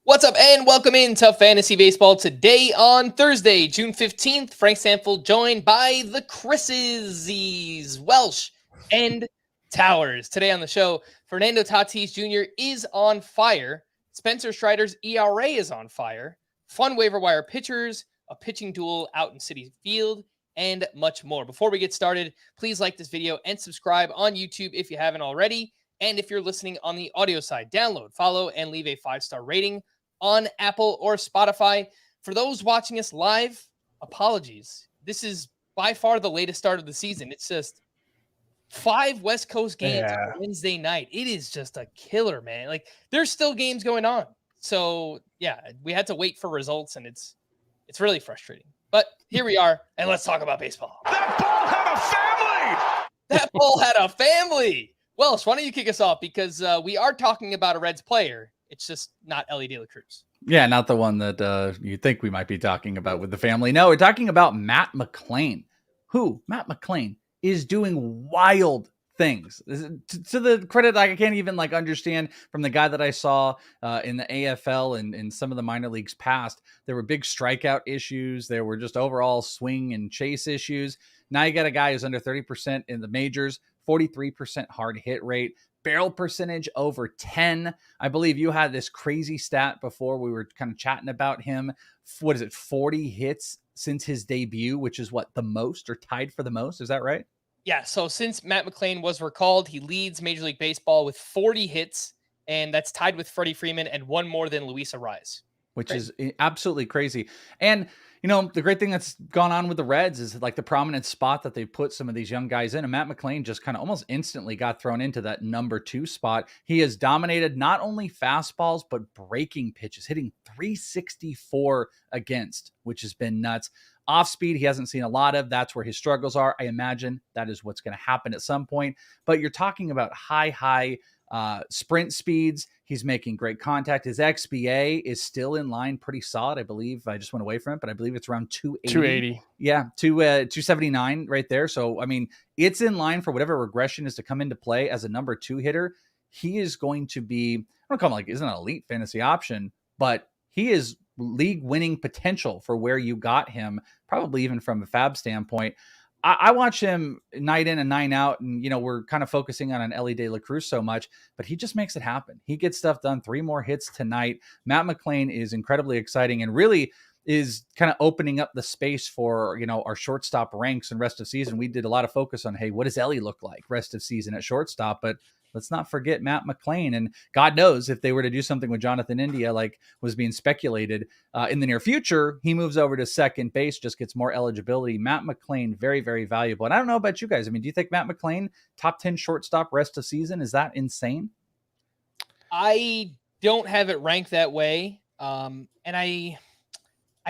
What's up, and welcome into Fantasy Baseball today on Thursday, June 15th. Frank Stampfl joined by the Chris's, Welsh, and Towers. Today on the show, Fernando Tatis Jr. is on fire. Spencer Strider's ERA is on fire. Fun waiver wire pitchers, a pitching duel out in Citi Field, and much more. Before we get started, please like this video and subscribe on YouTube if you haven't already. And if you're listening on the audio side, download, follow, and leave a 5-star rating on Apple or Spotify. For those watching us live, apologies. This is by far the latest start of the season. It's just 5 West Coast games on Wednesday night. It is just a killer, man. Like, there's still games going on. So, yeah, we had to wait for results, and it's really frustrating. But here we are, and let's talk about baseball. That ball had a family! That ball had a family! Welsh, why don't you kick us off? Because we are talking about a Reds player. It's just not Elly De La Cruz. Yeah, not the one that you think we might be talking about with the family. No, we're talking about Matt McLain, who, Matt McLain, is doing wild things. To the credit I can't even understand from the guy that I saw in the AFL and in some of the minor leagues past. There were big strikeout issues. There were just overall swing and chase issues. Now you got a guy who's under 30% in the majors, 43% hard hit rate, barrel percentage over 10. I believe you had this crazy stat before we were kind of chatting about him. What is it? 40 hits since his debut, which is what, the most or tied for the most? Is that right? Yeah. So since Matt McLain was recalled, he leads Major League Baseball with 40 hits, and that's tied with Freddie Freeman and one more than Luis Arraez. Which is absolutely crazy. And, you know, the great thing that's gone on with the Reds is like the prominent spot that they put some of these young guys in. And Matt McLain just kind of almost instantly got thrown into that number 2 spot. He has dominated not only fastballs, but breaking pitches, hitting 364 against, which has been nuts. Off speed, he hasn't seen a lot of. That's where his struggles are. I imagine that is what's going to happen at some point. But you're talking about high sprint speeds. He's making great contact. His XBA is still in line, pretty solid. I believe I just went away from it, but I believe it's around 280. Yeah, 279 right there. So, I mean, it's in line for whatever regression is to come into play as a number 2 hitter. He is going to be, I don't call him isn't an elite fantasy option, but he is league winning potential for where you got him, probably even from a fab standpoint. I watch him night in and night out, and, you know, we're kind of focusing on an Elly De La Cruz so much, but he just makes it happen. He gets stuff done. 3 more hits tonight. Matt McLain is incredibly exciting and really is kind of opening up the space for, you know, our shortstop ranks and rest of season. We did a lot of focus on, hey, what does Elly look like rest of season at shortstop? But let's not forget Matt McLain. And God knows if they were to do something with Jonathan India, like was being speculated in the near future, he moves over to second base, just gets more eligibility. Matt McLain, very, very valuable. And I don't know about you guys. I mean, do you think Matt McLain, top 10 shortstop rest of season? Is that insane? I don't have it ranked that way. And I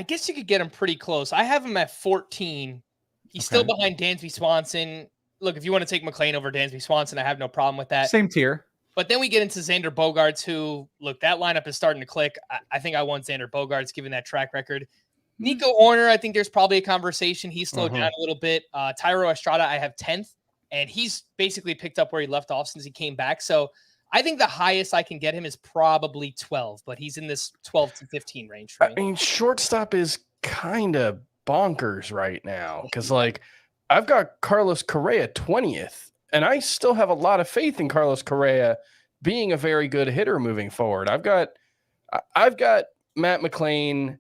guess you could get him pretty close. I have him at 14. He's still behind Dansby Swanson. Look, if you want to take McLain over Dansby Swanson, I have no problem with that. Same tier. But then we get into Xander Bogaerts, who, look, that lineup is starting to click. I think I want Xander Bogaerts, given that track record. Nico Horner, I think there's probably a conversation. He's slowed down a little bit. Tyro Estrada, I have 10th, and he's basically picked up where he left off since he came back. So I think the highest I can get him is probably 12, but he's in this 12 to 15 range for me. I mean, shortstop is kind of bonkers right now because, I've got Carlos Correa 20th, and I still have a lot of faith in Carlos Correa being a very good hitter moving forward. I've got Matt McLain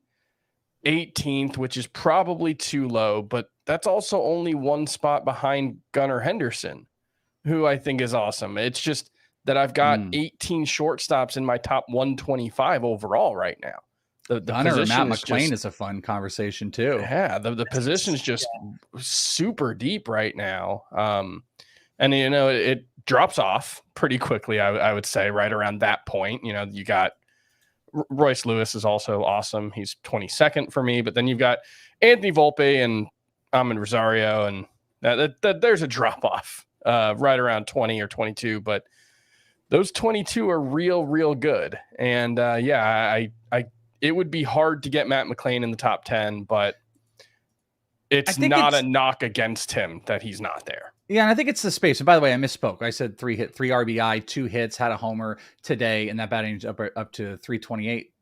18th, which is probably too low, but that's also only 1 spot behind Gunnar Henderson, who I think is awesome. It's just that I've got 18 shortstops in my top 125 overall right now. The Gunnar or Matt McLain is a fun conversation too. Yeah, the position is just super deep right now. And, you know, it drops off pretty quickly, I would say, right around that point. You know, you got Royce Lewis is also awesome. He's 22nd for me. But then you've got Anthony Volpe and Amin Rosario. And there's a drop off right around 20 or 22. But those 22 are real good. And, it would be hard to get Matt McLain in the top 10, but it's not a knock against him that he's not there. Yeah, and I think it's the space. And by the way, I misspoke. I said 3 RBI, 2 hits, had a homer today, and that batting up to 328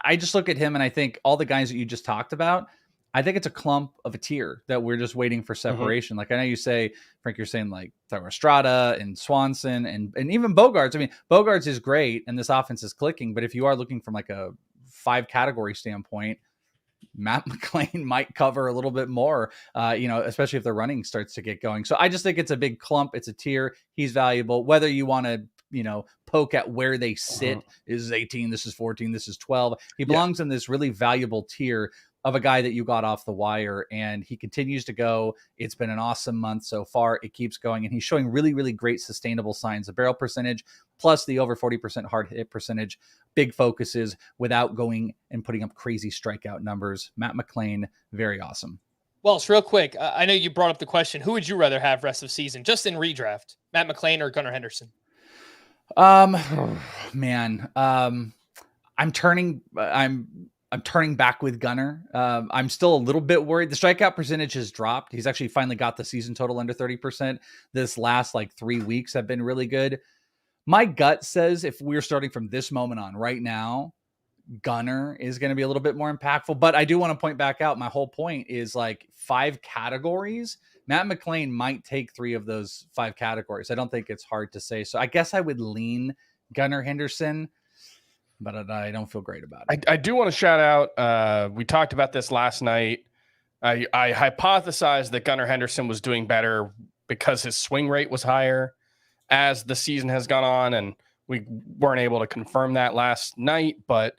I just look at him and I think all the guys that you just talked about, I think it's a clump of a tier that we're just waiting for separation. Like I know you say, Frank, you're saying like Estrada and Swanson and even Bogarts. I mean, Bogarts is great and this offense is clicking, but if you are looking from like a 5 category standpoint, Matt McLain might cover a little bit more, especially if the running starts to get going. So I just think it's a big clump. It's a tier. He's valuable. Whether you want to, poke at where they sit, this is 18, this is 14, this is 12. He belongs in this really valuable tier of a guy that you got off the wire, and he continues to go. It's been an awesome month so far. It keeps going, and he's showing really, really great sustainable signs. The barrel percentage plus the over 40% hard hit percentage, big focuses without going and putting up crazy strikeout numbers. Matt McLain, very awesome. Welsh, real quick, I know you brought up the question, who would you rather have rest of season, just in redraft, Matt McLain or Gunnar Henderson? I'm turning back with Gunnar. I'm still a little bit worried. The strikeout percentage has dropped. He's actually finally got the season total under 30%. This last 3 weeks have been really good. My gut says if we're starting from this moment on right now, Gunnar is going to be a little bit more impactful. But I do want to point back out, my whole point is 5 categories. Matt McLain might take 3 of those 5 categories. I don't think it's hard to say. So I guess I would lean Gunnar Henderson, but I don't feel great about it. I do want to shout out, we talked about this last night. I hypothesized that Gunnar Henderson was doing better because his swing rate was higher as the season has gone on, and we weren't able to confirm that last night. But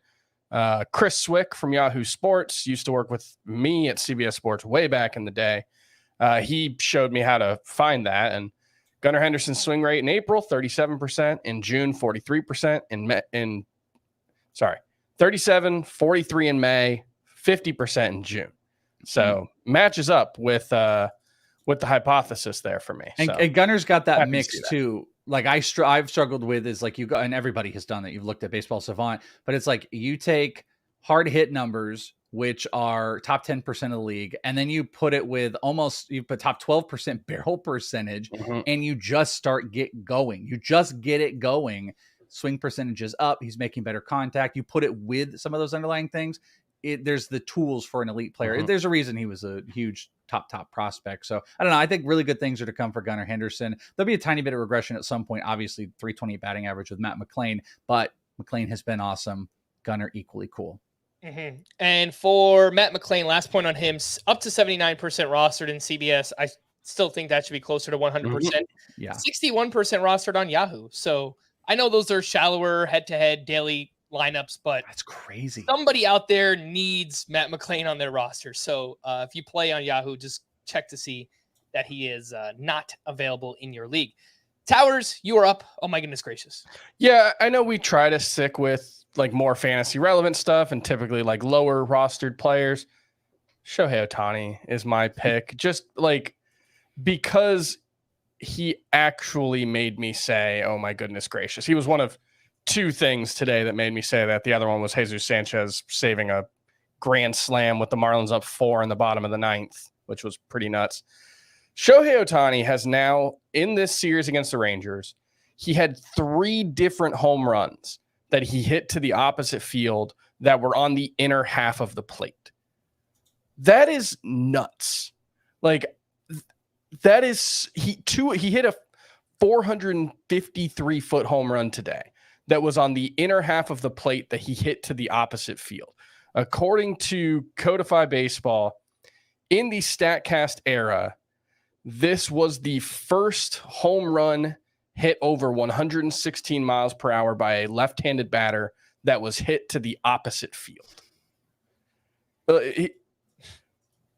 Chris Swick from Yahoo Sports used to work with me at CBS Sports way back in the day. He showed me how to find that, and Gunnar Henderson's swing rate in April, 37%, in June, 43%, 37, 43 in May, 50% in June. So matches up with the hypothesis there for me. And Gunnar's got that mix too. I've struggled with is you go, and everybody has done that. You've looked at Baseball Savant, but it's you take hard hit numbers, which are top 10% of the league, and then you put it with you put top 12% barrel percentage, and you just start going. You just get it going. Swing percentage is up. He's making better contact. You put it with some of those underlying things. There's the tools for an elite player. There's a reason he was a huge top prospect. So I don't know. I think really good things are to come for Gunnar Henderson. There'll be a tiny bit of regression at some point. Obviously, 320 batting average with Matt McLain, but McLain has been awesome. Gunnar equally cool. And for Matt McLain, last point on him, up to 79% rostered in CBS. I still think that should be closer to 100%. Yeah, 61% rostered on Yahoo. So I know those are shallower head-to-head daily lineups, but that's crazy. Somebody out there needs Matt McLain on their roster. So if you play on Yahoo, just check to see that he is not available in your league. Towers, you are up. Oh my goodness gracious. Yeah, I know we try to stick with more fantasy relevant stuff and typically lower rostered players. Shohei Ohtani is my pick. Just because he actually made me say, oh my goodness gracious. He was one of 2 things today that made me say that. The other one was Jesus Sanchez saving a grand slam with the Marlins up 4 in the bottom of the 9th, which was pretty nuts. Shohei Ohtani has now, in this series against the Rangers, he had 3 different home runs that he hit to the opposite field that were on the inner half of the plate. That is nuts. That is, he hit a 453-foot home run today that was on the inner half of the plate that he hit to the opposite field. According to Codify Baseball, in the StatCast era, this was the first home run hit over 116 miles per hour by a left-handed batter that was hit to the opposite field.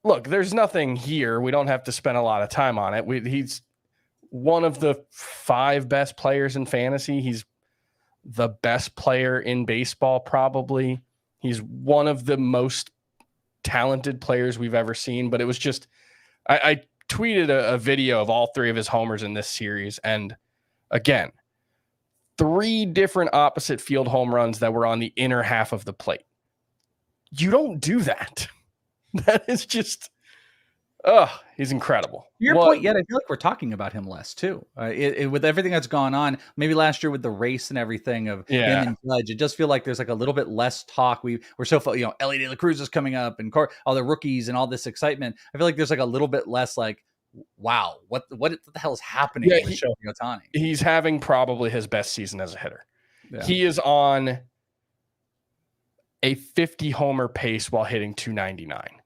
Look, there's nothing here. We don't have to spend a lot of time on it. He's one of the 5 best players in fantasy. He's the best player in baseball, probably. He's one of the most talented players we've ever seen. But it was just, I tweeted a video of all 3 of his homers in this series. And again, 3 different opposite field home runs that were on the inner half of the plate. You don't do that. That is just Oh, he's incredible. To your point, yet I feel like we're talking about him less too. With everything that's gone on, maybe last year with the race and everything of him and Judge, it does feel like there's like a little bit less talk. We're so, Ellie De La Cruz is coming up and all the rookies and all this excitement. I feel like there's like a little bit less like, wow, what the hell is happening with Shohei Ohtani? He's having probably his best season as a hitter. Yeah. He is on a 50 homer pace while hitting 299.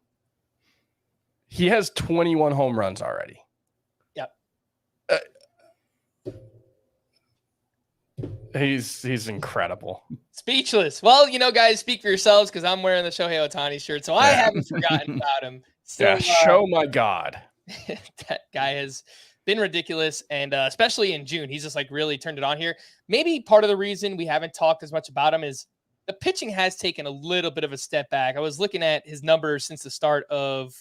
He has 21 home runs already. Yep. He's incredible. Speechless. Well, guys, speak for yourselves because I'm wearing the Shohei Ohtani shirt, so I haven't forgotten about him. Still, show my God. That guy has been ridiculous, and especially in June, he's just like really turned it on here. Maybe part of the reason we haven't talked as much about him is the pitching has taken a little bit of a step back. I was looking at his numbers since the start of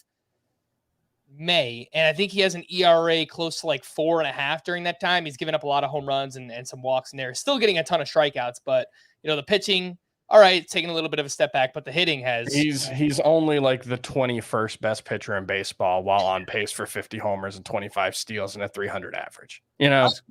May, and I think he has an ERA close to like 4.5 during that time. He's given up a lot of home runs and some walks in there. Still getting a ton of strikeouts, but the pitching, all right, taking a little bit of a step back, but the hitting has. He's only like the 21st best pitcher in baseball while on pace for 50 homers and 25 steals and a 300 average.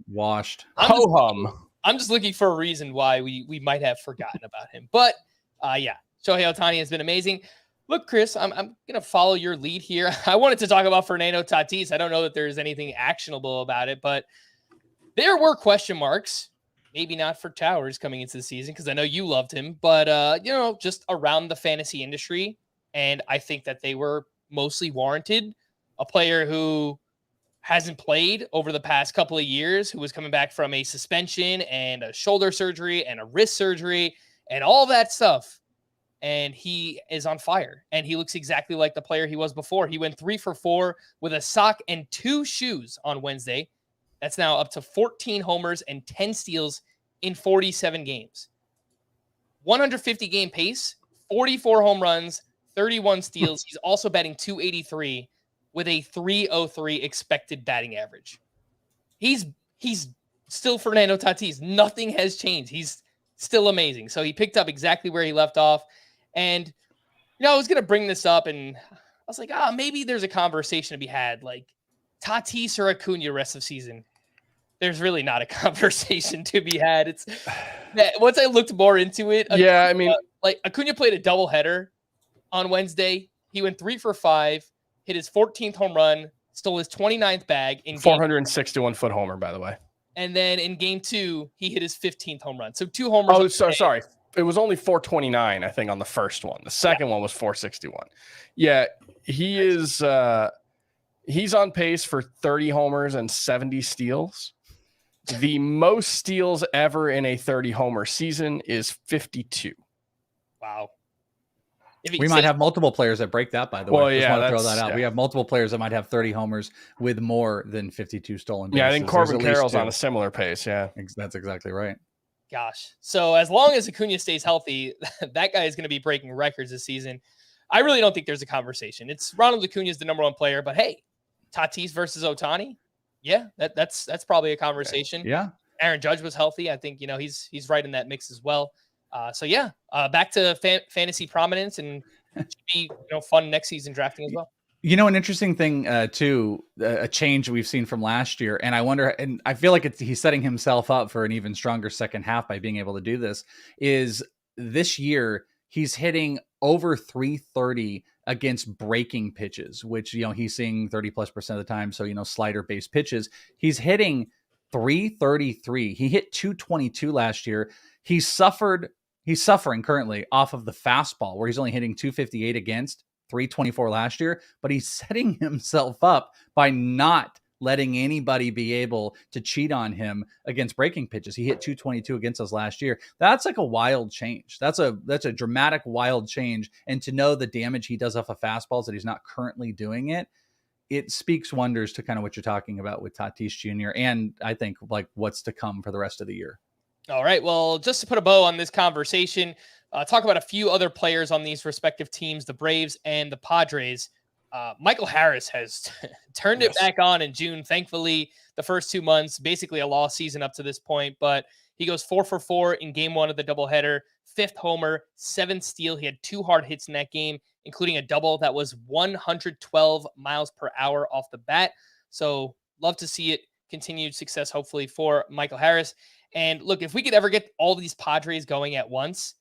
Washed. I'm just looking for a reason why we might have forgotten about him. But Shohei Ohtani has been amazing. Look, Chris, I'm going to follow your lead here. I wanted to talk about Fernando Tatis. I don't know that there's anything actionable about it, but there were question marks. Maybe not for Towers coming into the season because I know you loved him, but, just around the fantasy industry. And I think that they were mostly warranted. A player who hasn't played over the past couple of years, who was coming back from a suspension and a shoulder surgery and a wrist surgery and all that stuff. And he is on fire, and he looks exactly like the player he was before. He went 3 for 4 with a sock and 2 shoes on Wednesday. That's now up to 14 homers and 10 steals in 47 games. 150 game pace, 44 home runs, 31 steals. He's also batting .283 with a .303 expected batting average. He's still Fernando Tatis. Nothing has changed. He's still amazing. So he picked up exactly where he left off. And, I was going to bring this up, and I was like, maybe there's a conversation to be had, like Tatis or Acuna rest of season. There's really not a conversation to be had. It's once I looked more into it. Acuna played a doubleheader on Wednesday. He went 3 for 5, hit his 14th home run, stole his 29th bag in 461-foot homer, by the way. And then in game 2, he hit his 15th home run. So 2 homers. Oh, sorry. It was only 429, I think, on the first one. The second one was 461. Yeah, he is. He's on pace for 30 homers and 70 steals. The most steals ever in a 30-homer season is 52. Wow. We might have multiple players that break that, by the way. Well, Just want to throw that out. Yeah. We have multiple players that might have 30 homers with more than 52 stolen bases. Yeah, I think Corbin Carroll's on a similar pace. Yeah, that's exactly right. Gosh. So as long as Acuna stays healthy, that guy is going to be breaking records this season. I really don't think there's a conversation. It's Ronald Acuna is the number 1 player, but hey, Tatis versus Ohtani. Yeah, that's probably a conversation. Yeah. Aaron Judge was healthy. I think, he's right in that mix as well. Back to fantasy prominence, and it should be, fun next season drafting as well. An interesting thing too, a change we've seen from last year, and I wonder, and I feel like he's setting himself up for an even stronger second half by being able to do this, is this year he's hitting over 330 against breaking pitches, which, he's seeing 30+% of the time. So, slider based pitches, he's hitting 333. He hit 222 last year. He's suffering currently off of the fastball where he's only hitting 258 against, 324 last year, but he's setting himself up by not letting anybody be able to cheat on him against breaking pitches. He hit 222 against us last year. That's like a wild change. That's a dramatic, wild change. And to know the damage he does off of fastballs, that he's not currently doing it, it speaks wonders to kind of what you're talking about with Tatis Jr. And I think like what's to come for the rest of the year. All right. Well, just to put a bow on this conversation, talk about a few other players on these respective teams, the Braves and the Padres. Michael Harris has turned it back on in June. Thankfully, the first 2 months, basically a lost season up to this point, but he goes 4 for 4 in game 1 of the doubleheader, 5th homer, 7th steal. He had 2 hard hits in that game, including a double that was 112 miles per hour off the bat. So love to see it. Continued success, hopefully, for Michael Harris. And look, if we could ever get all these Padres going at once,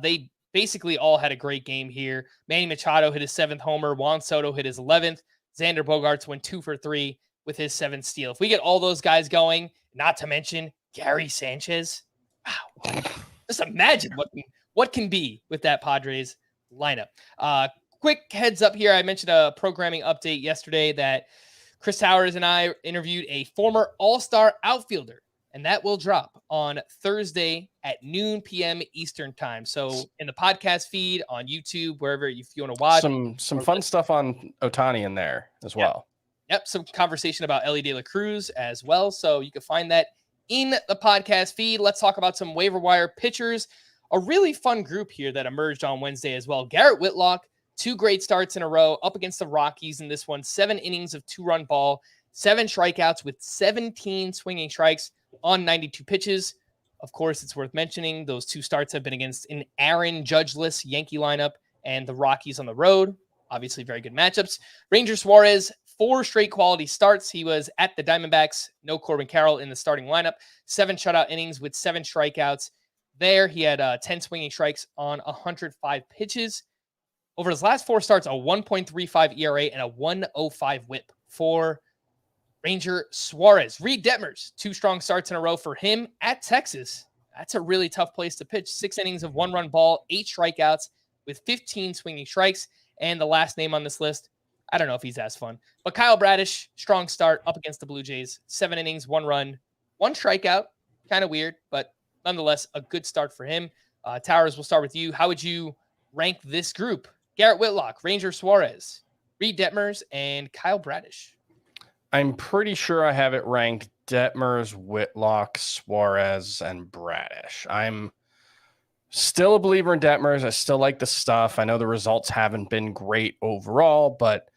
they basically all had a great game here. Manny Machado hit his 7th homer. Juan Soto hit his 11th. Xander Bogaerts went 2 for 3 with his 7th steal. If we get all those guys going, not to mention Gary Sanchez, wow. Just imagine what can be with that Padres lineup. Quick heads up here. I mentioned a programming update yesterday that Chris Towers and I interviewed a former All-Star outfielder, and that will drop on Thursday at noon p.m. Eastern time. So in the podcast feed, on YouTube, wherever if you want to watch. Some fun stuff on Ohtani in there as well. Yep, some conversation about Ellie De La Cruz as well. So you can find that in the podcast feed. Let's talk about some waiver wire pitchers. A really fun group here that emerged on Wednesday as well. Garrett Whitlock, 2 great starts in a row up against the Rockies in this one. 7 innings of 2-run ball, 7 strikeouts with 17 swinging strikes on 92 pitches. Of course, it's worth mentioning those 2 starts have been against an Aaron Judge-less Yankee lineup and the Rockies on the road. Obviously, very good matchups. Ranger Suarez, 4 straight quality starts. He was at the Diamondbacks. No Corbin Carroll in the starting lineup. 7 shutout innings with 7 strikeouts. There, he had 10 swinging strikes on 105 pitches. Over his last 4 starts, a 1.35 ERA and a 1.05 whip for Ranger Suarez. Reed Detmers, 2 strong starts in a row for him at Texas. That's a really tough place to pitch. 6 innings of 1-run ball, 8 strikeouts with 15 swinging strikes. And the last name on this list, I don't know if he's as fun, but Kyle Bradish, strong start up against the Blue Jays. 7 innings, 1 run, 1 strikeout. Kind of weird, but nonetheless, a good start for him. Towers, we'll start with you. How would you rank this group? Garrett Whitlock, Ranger Suarez, Reed Detmers, and Kyle Bradish. I'm pretty sure I have it ranked Detmers, Whitlock, Suarez, and Bradish. I'm still a believer in Detmers. I still like the stuff. I know the results haven't been great overall, but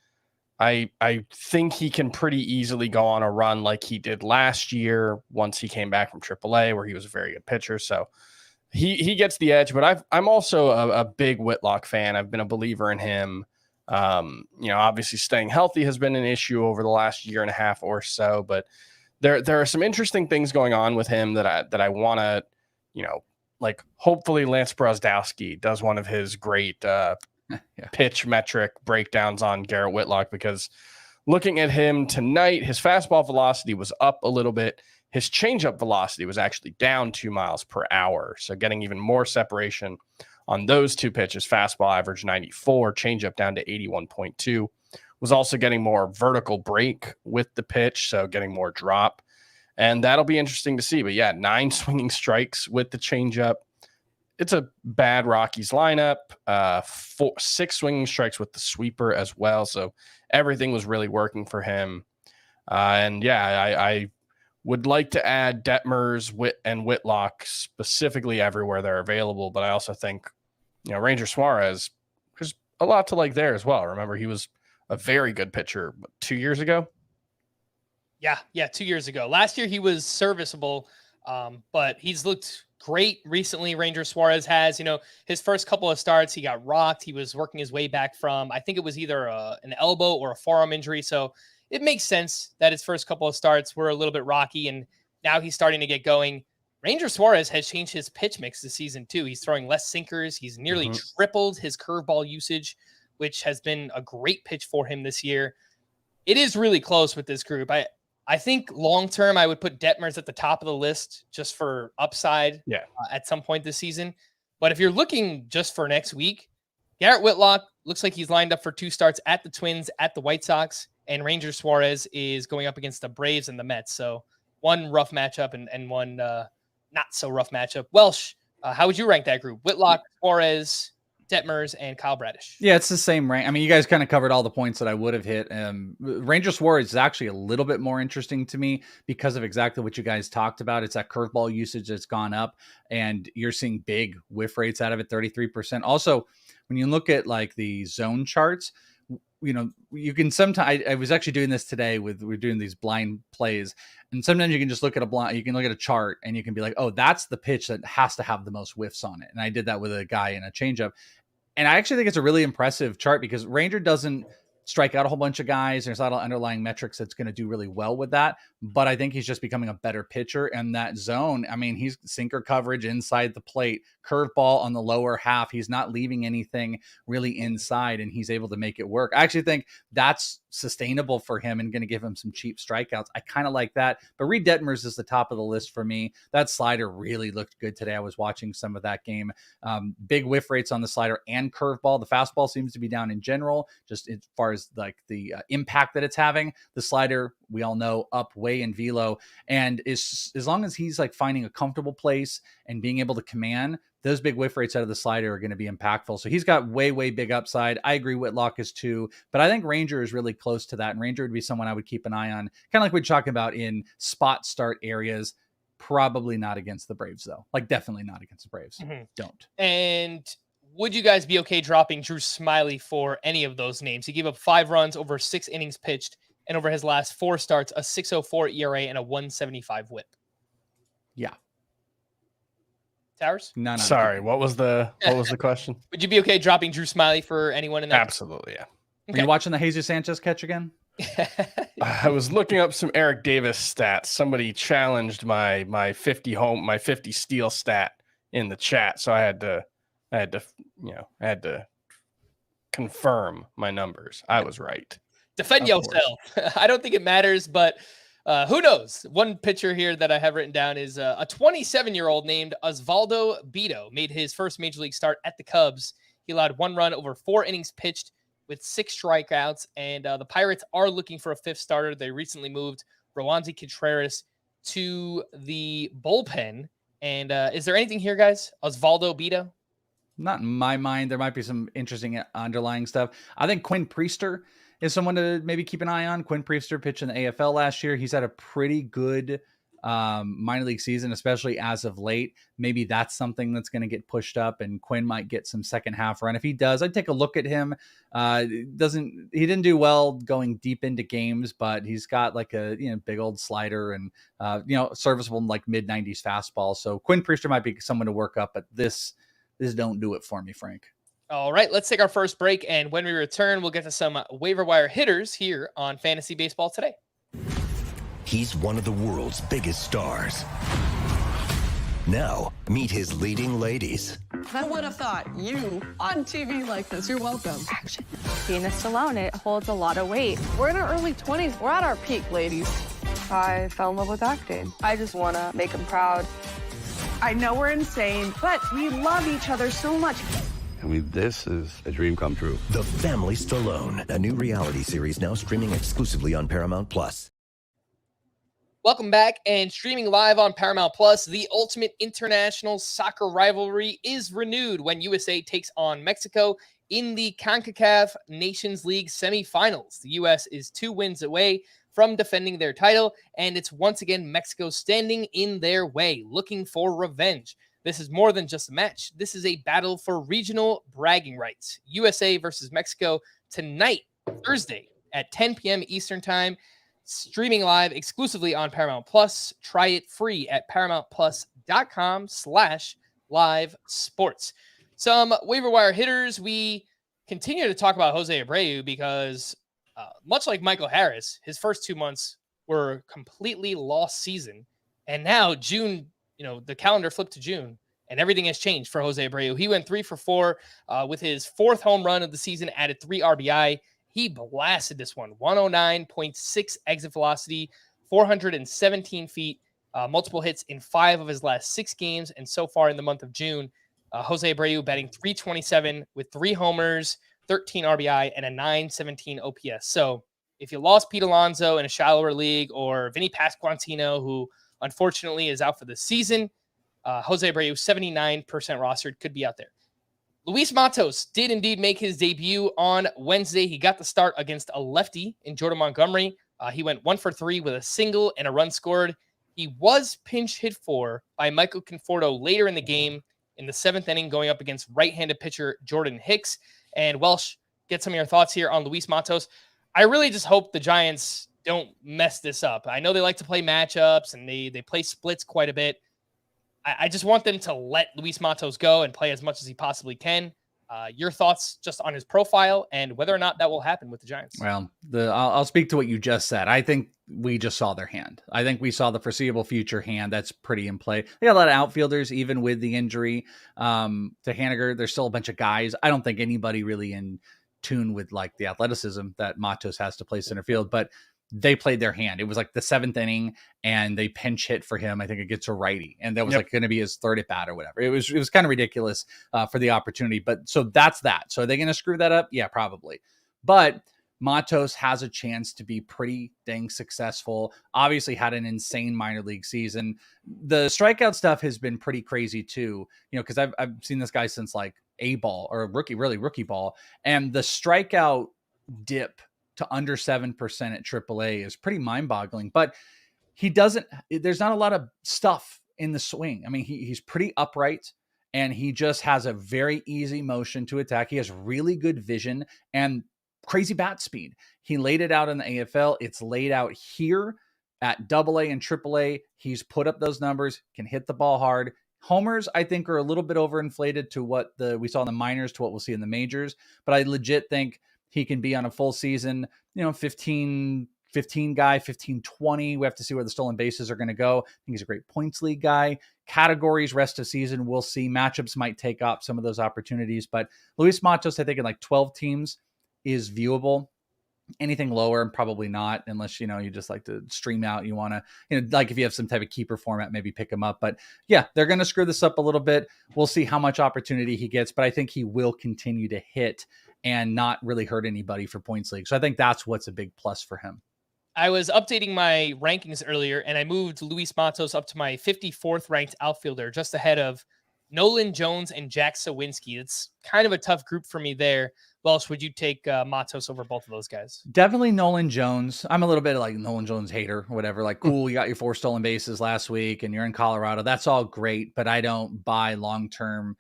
I think he can pretty easily go on a run like he did last year once he came back from AAA, where he was a very good pitcher. So he gets the edge, but I'm also a big Whitlock fan. I've been a believer in him. Obviously staying healthy has been an issue over the last year and a half or so, but there are some interesting things going on with him that I want to, like hopefully Lance Brozdowski does one of his great pitch metric breakdowns on Garrett Whitlock, because looking at him tonight, his fastball velocity was up a little bit. His changeup velocity was actually down 2 miles per hour. So getting even more separation on those 2 pitches. Fastball average 94, changeup down to 81.2. Was also getting more vertical break with the pitch, so getting more drop. And that'll be interesting to see. But yeah, 9 swinging strikes with the changeup. It's a bad Rockies lineup. 6 swinging strikes with the sweeper as well. So everything was really working for him. I would like to add Detmers, and Whitlock specifically everywhere they're available. But I also think, Ranger Suarez, there's a lot to like there as well. Remember, he was a very good pitcher 2 years ago. Yeah, 2 years ago. Last year he was serviceable, but he's looked great recently. Ranger Suarez has, his first couple of starts, he got rocked. He was working his way back from, I think it was either an elbow or a forearm injury. So it makes sense that his first couple of starts were a little bit rocky, and now he's starting to get going. Ranger Suarez has changed his pitch mix this season too. He's throwing less sinkers. He's nearly tripled his curveball usage, which has been a great pitch for him this year. It is really close with this group. I think long-term, I would put Detmers at the top of the list just for upside at some point this season. But if you're looking just for next week, Garrett Whitlock looks like he's lined up for 2 starts at the Twins, at the White Sox, and Ranger Suarez is going up against the Braves and the Mets. So one rough matchup and one not so rough matchup. Welsh, how would you rank that group? Whitlock, Suarez, Detmers, and Kyle Bradish. Yeah, it's the same rank. I mean, you guys kind of covered all the points that I would have hit. Ranger Suarez is actually a little bit more interesting to me because of exactly what you guys talked about. It's that curveball usage that's gone up, and you're seeing big whiff rates out of it, 33%. Also, when you look at like the zone charts, you can sometimes, I was actually doing this today we're doing these blind plays, and sometimes you can just look at you can look at a chart and you can be like, oh, that's the pitch that has to have the most whiffs on it. And I did that with a guy in a changeup. And I actually think it's a really impressive chart because Ranger doesn't strike out a whole bunch of guys. There's a lot of underlying metrics that's going to do really well with that. But I think he's just becoming a better pitcher. And that zone, I mean, he's sinker coverage inside the plate, curveball on the lower half. He's not leaving anything really inside, and he's able to make it work. I actually think that's sustainable for him and going to give him some cheap strikeouts. I kind of like that. But Reed Detmers is the top of the list for me. That slider really looked good today. I was watching some of that game. Big whiff rates on the slider and curveball. The fastball seems to be down in general, just as far as like the impact that it's having. The slider, we all know, up way in velo, and as long as he's like finding a comfortable place and being able to command, those big whiff rates out of the slider are going to be impactful. So he's got way big upside. I agree Whitlock is too, but I think Ranger is really close to that, and Ranger would be someone I would keep an eye on, kind of like we're talking about in spot start areas. Probably not against the Braves though. Like definitely not against the Braves. Don't. And would you guys be okay dropping Drew Smyly for any of those names? He gave up 5 runs over 6 innings pitched, and over his last 4 starts, a 6.04 ERA and a 1.75 WHIP. Yeah. Towers? No. Sorry, what was the question? Would you be okay dropping Drew Smyly for anyone in that? Absolutely, yeah. Okay. Are you watching the Jesus Sanchez catch again? I was looking up some Eric Davis stats. Somebody challenged my 50 steal stat in the chat, so I had to confirm my numbers. I was right. Defend yourself. I don't think it matters, but who knows? One pitcher here that I have written down is a 27-year-old named Osvaldo Bido made his first major league start at the Cubs. He allowed 1 run over 4 innings pitched with 6 strikeouts, and the Pirates are looking for a 5th starter. They recently moved Roansy Contreras to the bullpen. And is there anything here, guys? Osvaldo Bido? Not in my mind. There might be some interesting underlying stuff. I think Quinn Priester is someone to maybe keep an eye on. Quinn Priester pitched in the AFL last year. He's had a pretty good minor league season, especially as of late. Maybe that's something that's going to get pushed up, and Quinn might get some second half run. If he does, I'd take a look at him. He didn't do well going deep into games, but he's got like a big old slider and serviceable like mid 90s fastball. So Quinn Priester might be someone to work up, but this don't do it for me, Frank. All right, let's take our first break, and when we return, we'll get to some waiver wire hitters here on Fantasy Baseball Today. He's one of the world's biggest stars. Now, meet his leading ladies. I would have thought you on TV like this. You're welcome. Action. Being a Stallone, it holds a lot of weight. We're in our early 20s. We're at our peak, ladies. I fell in love with acting. I just want to make him proud. I know we're insane, but we love each other so much. I mean, this is a dream come true. The Family Stallone, a new reality series now streaming exclusively on Paramount+. Welcome back, and streaming live on Paramount+, the ultimate international soccer rivalry is renewed when USA takes on Mexico in the CONCACAF Nations League semifinals. The U.S. is 2 wins away from defending their title, and it's once again Mexico standing in their way, looking for revenge. This is more than just a match. This is a battle for regional bragging rights. USA versus Mexico tonight, Thursday at 10 p.m. Eastern Time, streaming live exclusively on Paramount+. Try it free at paramountplus.com/live sports. Some waiver wire hitters. We continue to talk about Jose Abreu because much like Michael Harris, his first 2 months were completely lost season. And now June, the calendar flipped to June and everything has changed for Jose Abreu. He went 3 for 4 with his 4th home run of the season, added 3 RBI. He blasted this one, 109.6 exit velocity, 417 feet, multiple hits in 5 of his last 6 games. And so far in the month of June, Jose Abreu batting .327 with 3 homers, 13 RBI, and a .917 OPS. So if you lost Pete Alonso in a shallower league, or Vinny Pasquantino, who unfortunately is out for the season, Jose Abreu, 79% rostered, could be out there. Luis Matos did indeed make his debut on Wednesday. He got the start against a lefty in Jordan Montgomery. He went 1 for 3 with a single and a run scored. He was pinch hit for by Michael Conforto later in the game in the 7th inning, going up against right-handed pitcher Jordan Hicks. And Welsh, get some of your thoughts here on Luis Matos. I really just hope the Giants don't mess this up. I know they like to play matchups and they play splits quite a bit. I just want them to let Luis Matos go and play as much as he possibly can. Your thoughts just on his profile and whether or not that will happen with the Giants. Well, I'll speak to what you just said. I think we just saw their hand. I think we saw the foreseeable future hand. That's pretty in play. They got a lot of outfielders, even with the injury to Haniger. There's still a bunch of guys. I don't think anybody really in tune with like the athleticism that Matos has to play center field, but they played their hand. It was like the 7th inning and they pinch hit for him. I think it gets a righty, and that was like going to be his 3rd at bat or whatever. It was kind of ridiculous for the opportunity, but so that's that. So are they going to screw that up? Yeah, probably. But Matos has a chance to be pretty dang successful. Obviously had an insane minor league season. The strikeout stuff has been pretty crazy too, because I've seen this guy since like A-ball or rookie ball. And the strikeout dip to under 7% at AAA is pretty mind-boggling, but there's not a lot of stuff in the swing. I mean, he's pretty upright and he just has a very easy motion to attack. He has really good vision and crazy bat speed. He laid it out in the AFL. It's laid out here at AA and AAA. He's put up those numbers, can hit the ball hard. Homers, I think, are a little bit overinflated to what we saw in the minors to what we'll see in the majors, but I legit think he can be on a full season, 15 guy, 15, 20. We have to see where the stolen bases are going to go. I think he's a great points league guy. Categories, rest of season, we'll see. Matchups might take up some of those opportunities, but Luis Matos, I think in like 12 teams is viewable. Anything lower, probably not, unless, you just like to stream out. You want to, like if you have some type of keeper format, maybe pick him up. But yeah, they're going to screw this up a little bit. We'll see how much opportunity he gets, but I think he will continue to hit and not really hurt anybody for points league. So I think that's what's a big plus for him. I was updating my rankings earlier, and I moved Luis Matos up to my 54th ranked outfielder, just ahead of Nolan Jones and Jack Sawinski. It's kind of a tough group for me there. Welsh, would you take Matos over both of those guys? Definitely Nolan Jones. I'm a little bit like Nolan Jones hater, whatever. Like, cool, you got your 4 stolen bases last week and you're in Colorado. That's all great, but I don't buy long-term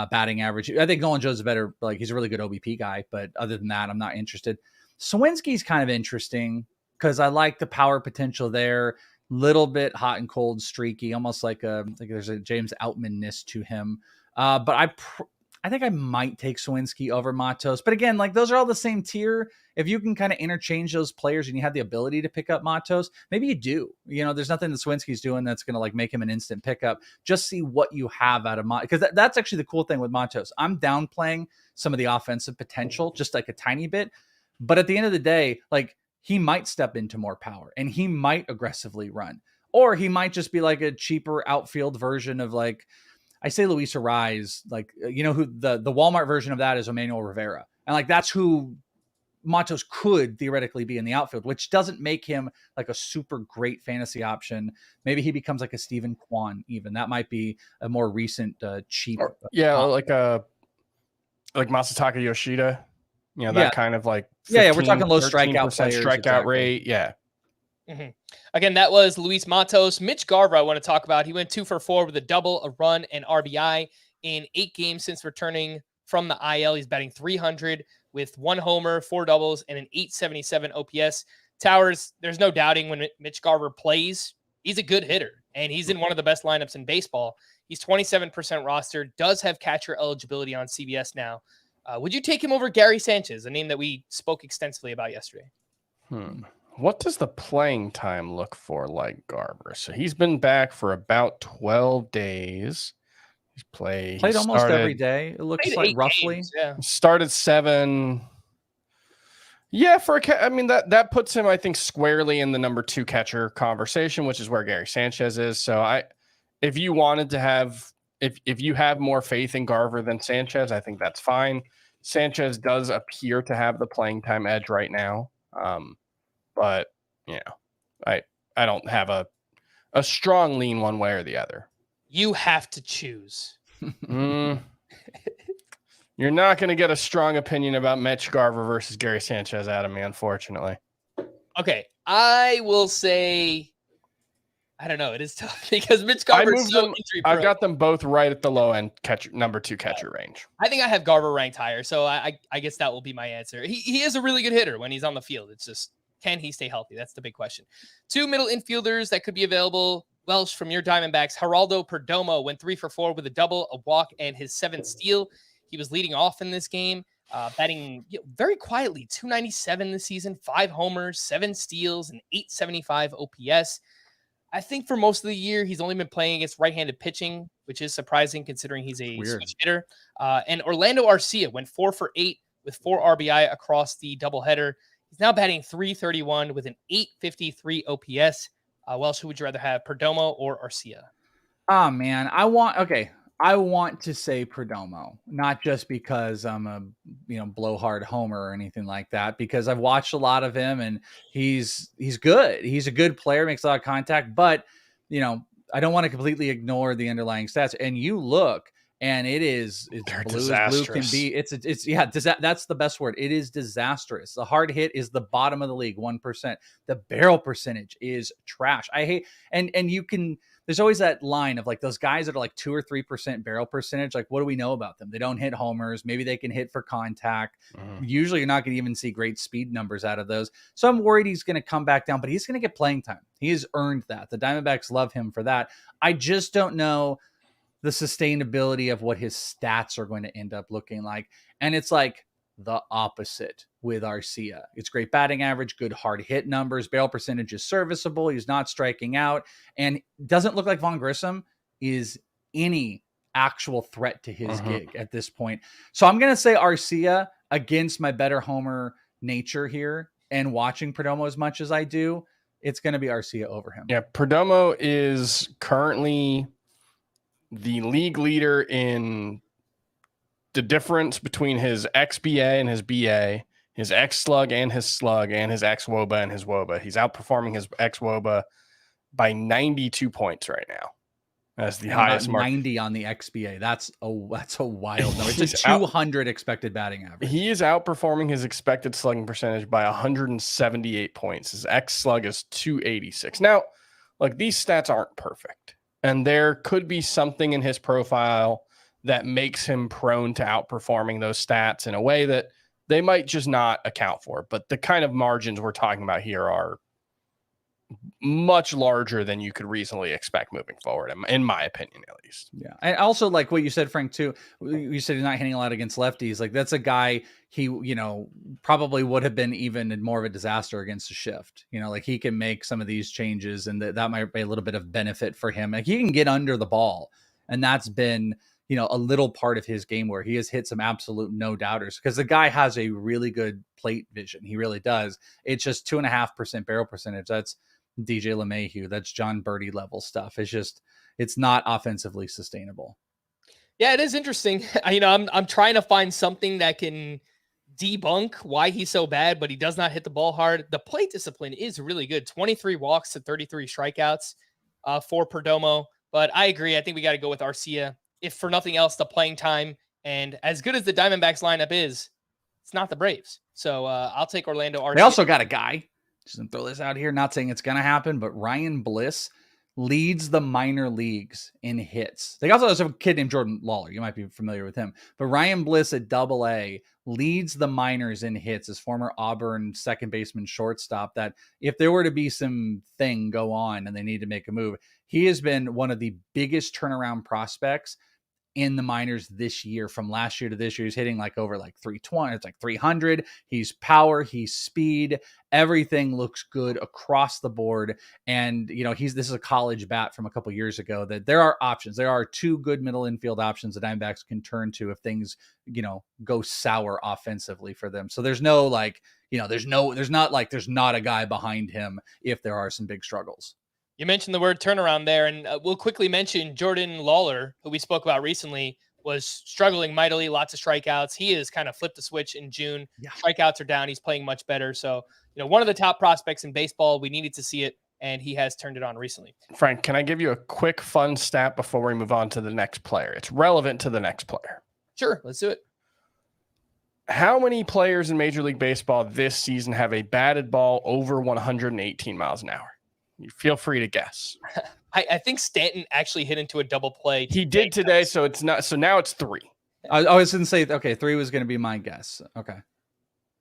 batting average. I think Nolan Jones is better. Like, he's a really good OBP guy, but other than that, I'm not interested. Sawinski's kind of interesting because I like the power potential there. Little bit hot and cold, streaky, almost like there's a James Outman-ness to him. But I think I might take Sawinski over Matos. But again, like those are all the same tier. If you can kind of interchange those players and you have the ability to pick up Matos, maybe you do. There's nothing that Sawinski's doing that's going to like make him an instant pickup. Just see what you have out of Matos. Because that's actually the cool thing with Matos. I'm downplaying some of the offensive potential, just like a tiny bit. But at the end of the day, like he might step into more power and he might aggressively run. Or he might just be like a cheaper outfield version of like, I say Luis Arise, like, who the Walmart version of that is Emmanuel Rivera. And like, that's who Matos could theoretically be in the outfield, which doesn't make him like a super great fantasy option. Maybe he becomes like a Steven Kwan even. That might be a more recent cheap. Yeah. Like Masataka Yoshida, that kind of like, 15, yeah, we're talking low strikeout players, strikeout exactly. rate. Yeah. Mm-hmm. Again, that was Luis Matos. Mitch Garver, I want to talk about. He went 2 for 4 with a double, a run, and RBI in 8 games since returning from the IL. He's batting .300 with 1 homer, 4 doubles, and an .877 OPS. Towers, there's no doubting when Mitch Garver plays, he's a good hitter, and he's in one of the best lineups in baseball. He's 27% roster, does have catcher eligibility on CBS now. Would you take him over Gary Sanchez, a name that we spoke extensively about yesterday? What does the playing time look for like Garver? So he's been back for about 12 days. He's played almost every day. It looks like roughly. Games, yeah. Started 7. Yeah, that puts him, I think, squarely in the number 2 catcher conversation, which is where Gary Sanchez is. So if you wanted to have, if you have more faith in Garver than Sanchez, I think that's fine. Sanchez does appear to have the playing time edge right now. But I don't have a strong lean one way or the other. You have to choose. You're not going to get a strong opinion about Mitch Garver versus Gary Sanchez out of me, unfortunately. Okay, I will say I don't know. It is tough because Mitch I Garver is moved so them. injury I've prone. got them both right at the low end number 2 catcher range. I think I have Garver ranked higher, so I guess that will be my answer. He is a really good hitter when he's on the field. It's just, can he stay healthy? That's the big question. 2 middle infielders that could be available. Welsh from your Diamondbacks. Geraldo Perdomo went 3 for 4 with a double, a walk, and his 7th steal. He was leading off in this game, batting very quietly. 297 this season, 5 homers, 7 steals, and 875 OPS. I think for most of the year, he's only been playing against right-handed pitching, which is surprising considering he's a switch hitter. And Orlando Arcia went 4 for 8 with 4 RBI across the doubleheader. He's now batting .331 with an .853 OPS. Welsh, who would you rather have, Perdomo or Arcia? Oh man, I want to say Perdomo, not just because I'm a blowhard homer or anything like that, because I've watched a lot of him and he's good. He's a good player, makes a lot of contact, but I don't want to completely ignore the underlying stats. And you look, and it's blue as blue can be. That's the best word. It is disastrous. The hard hit is the bottom of the league, 1%. The barrel percentage is trash. I hate, and you can. There's always that line of like those guys that are like 2 or 3% barrel percentage. Like, what do we know about them? They don't hit homers. Maybe they can hit for contact. Usually you're not going to even see great speed numbers out of those. So I'm worried he's going to come back down, but he's going to get playing time. He has earned that. The Diamondbacks love him for that. I just don't know the sustainability of what his stats are going to end up looking like. And it's like the opposite with Arcia. It's great batting average, good hard hit numbers, barrel percentage is serviceable. He's not striking out, and doesn't look like Vaughn Grissom is any actual threat to his gig at this point. So I'm going to say Arcia against my better homer nature here, and watching Perdomo as much as I do, it's going to be Arcia over him. Yeah, Perdomo is currently the league leader in the difference between his XBA and his BA, his X slug and his X WOBA and his WOBA. He's outperforming his X WOBA by 92 points right now. That's the highest mark. 90 on the XBA. That's a wild number. It's a 200 expected batting average. He is outperforming his expected slugging percentage by 178 points. His X slug is 286. Now, look, these stats aren't perfect, and there could be something in his profile that makes him prone to outperforming those stats in a way that they might just not account for. But the kind of margins we're talking about here are much larger than you could reasonably expect moving forward, in my opinion, at least. Yeah. And also, like what you said, Frank, too, you said he's not hitting a lot against lefties. Like, that's a guy he, probably would have been even more of a disaster against a shift. Like, he can make some of these changes, and that might be a little bit of benefit for him. Like, he can get under the ball, and that's been a little part of his game where he has hit some absolute no doubters, because the guy has a really good plate vision. He really does. It's just 2.5% barrel percentage. That's DJ LeMahieu. That's John Birdie level stuff. It's not offensively sustainable. Yeah, it is interesting. I'm trying to find something that can debunk why he's so bad, but he does not hit the ball hard. The plate discipline is really good. 23 walks to 33 strikeouts for Perdomo. But I agree. I think we got to go with Arcia. If for nothing else, the playing time, and as good as the Diamondbacks lineup is, it's not the Braves. So I'll take Orlando Arcia. They also got a guy, just gonna throw this out here, not saying it's going to happen, but Ryan Bliss leads the minor leagues in hits. They also have a kid named Jordan Lawler. You might be familiar with him. But Ryan Bliss at AA leads the minors in hits as former Auburn second baseman shortstop, that if there were to be some thing go on and they need to make a move, he has been one of the biggest turnaround prospects in the minors this year. From last year to this year, he's hitting like over like 320. It's like 300. He's power, he's speed. Everything looks good across the board. And, this is a college bat from a couple years ago, that there are options. There are 2 good middle infield options the Diamondbacks can turn to if things, go sour offensively for them. So there's no there's not a guy behind him if there are some big struggles. You mentioned the word turnaround there, and we'll quickly mention Jordan Lawler, who we spoke about recently, was struggling mightily, lots of strikeouts. He has kind of flipped the switch in June. Yeah. Strikeouts are down. He's playing much better. So, one of the top prospects in baseball. We needed to see it, and he has turned it on recently. Frank, can I give you a quick fun stat before we move on to the next player? It's relevant to the next player. Sure, let's do it. How many players in Major League Baseball this season have a batted ball over 118 miles an hour? You feel free to guess. I think Stanton actually hit into a double play. He did today, so it's not. So now it's 3. I was going to say, okay, 3 was going to be my guess. Okay.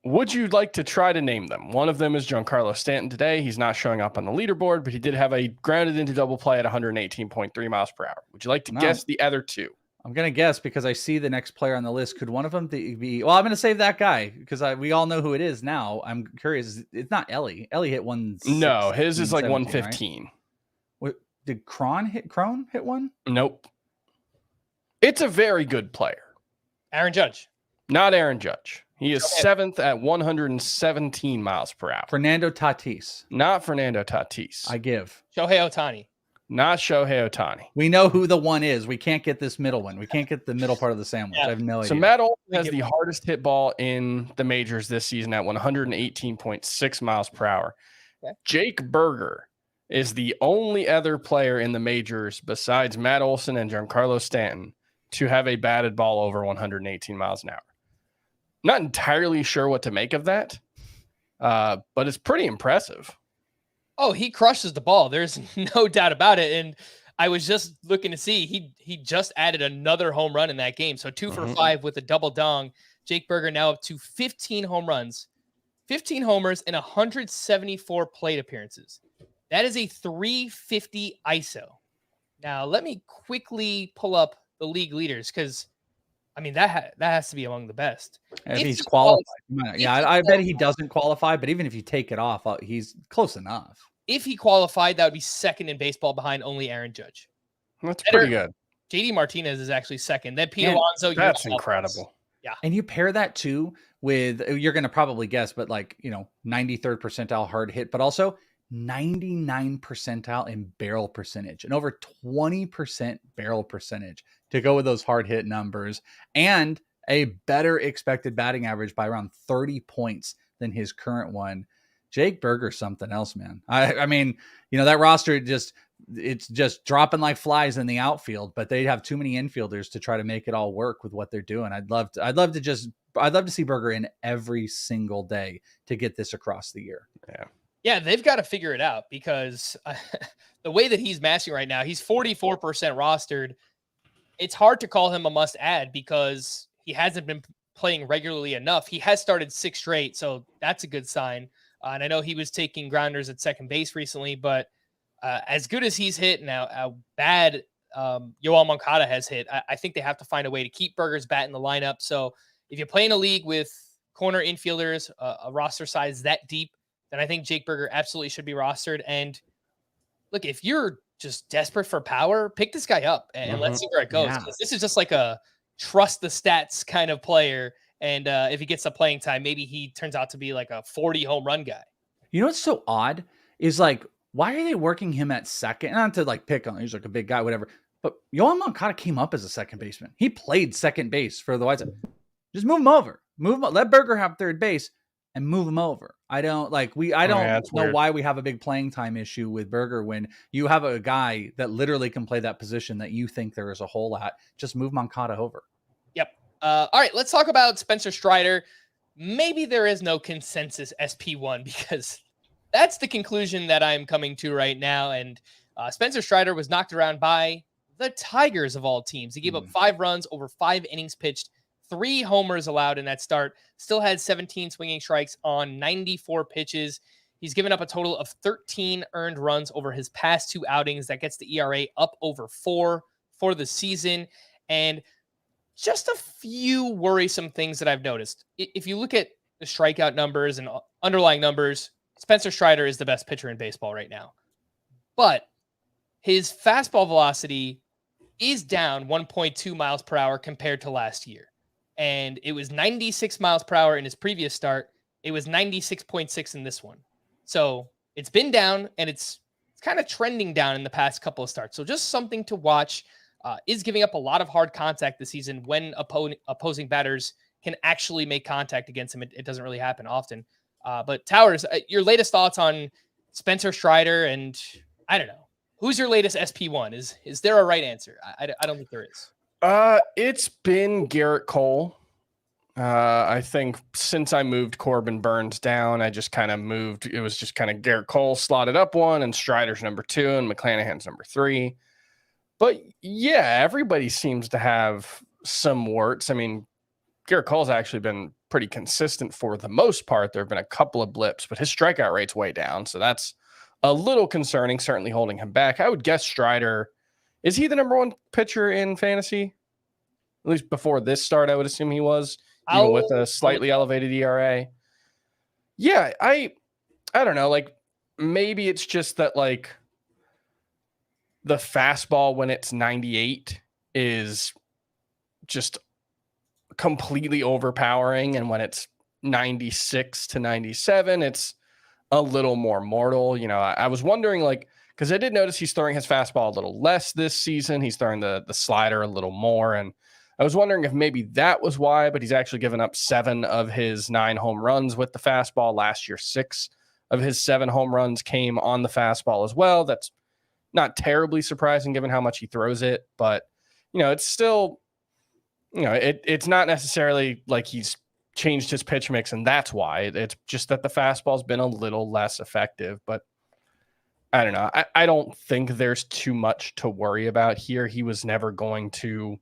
Would you like to try to name them? One of them is Giancarlo Stanton today. He's not showing up on the leaderboard, but he did have a grounded into double play at 118.3 miles per hour. Would you like to guess the other 2? I'm going to guess because I see the next player on the list. Could one of them be, well, I'm going to save that guy because we all know who it is now. I'm curious. It's not Ellie. Ellie hit 116. No, his is like 115. Right? Did Crone hit one? Nope. It's a very good player. Aaron Judge. Not Aaron Judge. He is 7th at 117 miles per hour. Fernando Tatis. Not Fernando Tatis. I give. Shohei Ohtani. Not Shohei Ohtani. We know who the one is. We can't get this middle one. We can't get the middle part of the sandwich. I have no idea. So Matt Olson has the hardest hit ball in the majors this season at 118.6 miles per hour. Okay. Jake Berger is the only other player in the majors besides Matt Olson and Giancarlo Stanton to have a batted ball over 118 miles an hour. Not entirely sure what to make of that, but it's pretty impressive. Oh, he crushes the ball. There's no doubt about it. And I was just looking to see he just added another home run in that game. So 2 for 5 with a double dong. Jake Berger now up to 15 home runs, 15 homers, and 174 plate appearances. That is a 350 ISO. Now, let me quickly pull up the league leaders because, I mean, that has to be among the best. If he's qualified. I bet he doesn't qualify, but even if you take it off, he's close enough. If he qualified, that would be second in baseball behind only Aaron Judge. That's pretty good. JD Martinez is actually second. Then Pete Alonso. That's incredible. Yeah. And you pair that too with, you're going to probably guess, but 93rd percentile hard hit, but also 99 percentile in barrel percentage and over 20% barrel percentage to go with those hard hit numbers and a better expected batting average by around 30 points than his current one. Jake Berger's something else, man. I mean, that roster it's just dropping like flies in the outfield, but they have too many infielders to try to make it all work with what they're doing. I'd love to see Berger in every single day to get this across the year. Yeah, they've got to figure it out because the way that he's mashing right now, he's 44% rostered. It's hard to call him a must add because he hasn't been playing regularly enough. He has started 6 straight, so that's a good sign. And I know he was taking grounders at second base recently, but as good as he's hit now, how bad Yoel Moncada has hit, I think they have to find a way to keep Berger's bat in the lineup. So if you play in a league with corner infielders, a roster size that deep, then I think Jake Berger absolutely should be rostered. And look, if you're just desperate for power, pick this guy up and let's see where it goes. Yeah. This is just like a trust the stats kind of player. And if he gets the playing time, maybe he turns out to be like a 40 home run guy. You know what's so odd is why are they working him at second? Not to pick on, he's like a big guy, whatever. But Yoel Moncada came up as a second baseman. He played second base for the White Sox. Just move him over. Let Berger have third base and move him over. I don't know weird. Why we have a big playing time issue with Berger when you have a guy that literally can play that position that you think there is a hole at. Just move Moncada over. Yep. All right, let's talk about Spencer Strider. Maybe there is no consensus SP1 because that's the conclusion that I'm coming to right now. And Spencer Strider was knocked around by the Tigers of all teams. He gave up 5 runs over 5 innings pitched, 3 homers allowed in that start, still had 17 swinging strikes on 94 pitches. He's given up a total of 13 earned runs over his past 2 outings. That gets the ERA up over 4 for the season. And just a few worrisome things that I've noticed. If you look at the strikeout numbers and underlying numbers, Spencer Strider is the best pitcher in baseball right now. But his fastball velocity is down 1.2 miles per hour compared to last year. And it was 96 miles per hour in his previous start. It was 96.6 in this one. So it's been down, and it's kind of trending down in the past couple of starts. So just something to watch. Is giving up a lot of hard contact this season when opposing batters can actually make contact against him. It doesn't really happen often. But Towers, your latest thoughts on Spencer Strider, and I don't know. Who's your latest SP1? Is there a right answer? I don't think there is. It's been Garrett Cole. I think since I moved Corbin Burns down, I just kind of moved. It was just kind of Garrett Cole slotted up one, and Strider's number 2, and McClanahan's number 3. But yeah, everybody seems to have some warts. I mean, Garrett Cole's actually been pretty consistent for the most part. There have been a couple of blips, but his strikeout rate's way down. So that's a little concerning, certainly holding him back. I would guess Strider, is he the number 1 pitcher in fantasy? At least before this start, I would assume he was, even with a slightly elevated ERA. Yeah, I don't know. Like, maybe it's just that, like, the fastball when it's 98 is just completely overpowering, and when it's 96 to 97, it's a little more mortal. You know, I was wondering, like, because I did notice he's throwing his fastball a little less this season. He's throwing the slider a little more, and I was wondering if maybe that was why, but he's actually given up 7 of his 9 home runs with the fastball. Last year, 6 of his 7 home runs came on the fastball as well. That's not terribly surprising given how much he throws it, but, you know, it's still, you know, it's not necessarily like he's changed his pitch mix and that's why. It's just that the fastball's been a little less effective, but I don't know. I don't think there's too much to worry about here. He was never going to,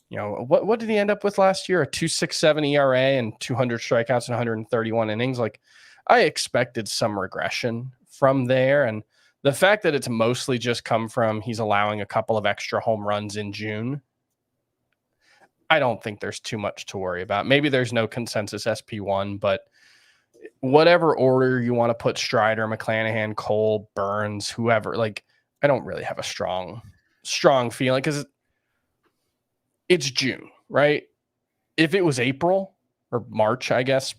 you know, what did he end up with last year? A 2.67 ERA and 200 strikeouts and 131 innings. Like, I expected some regression from there. And the fact that it's mostly just come from he's allowing a couple of extra home runs in June, I don't think there's too much to worry about. Maybe there's no consensus SP1, but whatever order you want to put Strider, McClanahan, Cole, Burns, whoever, like, I don't really have a strong feeling because it's June, right? If it was April or March, I guess,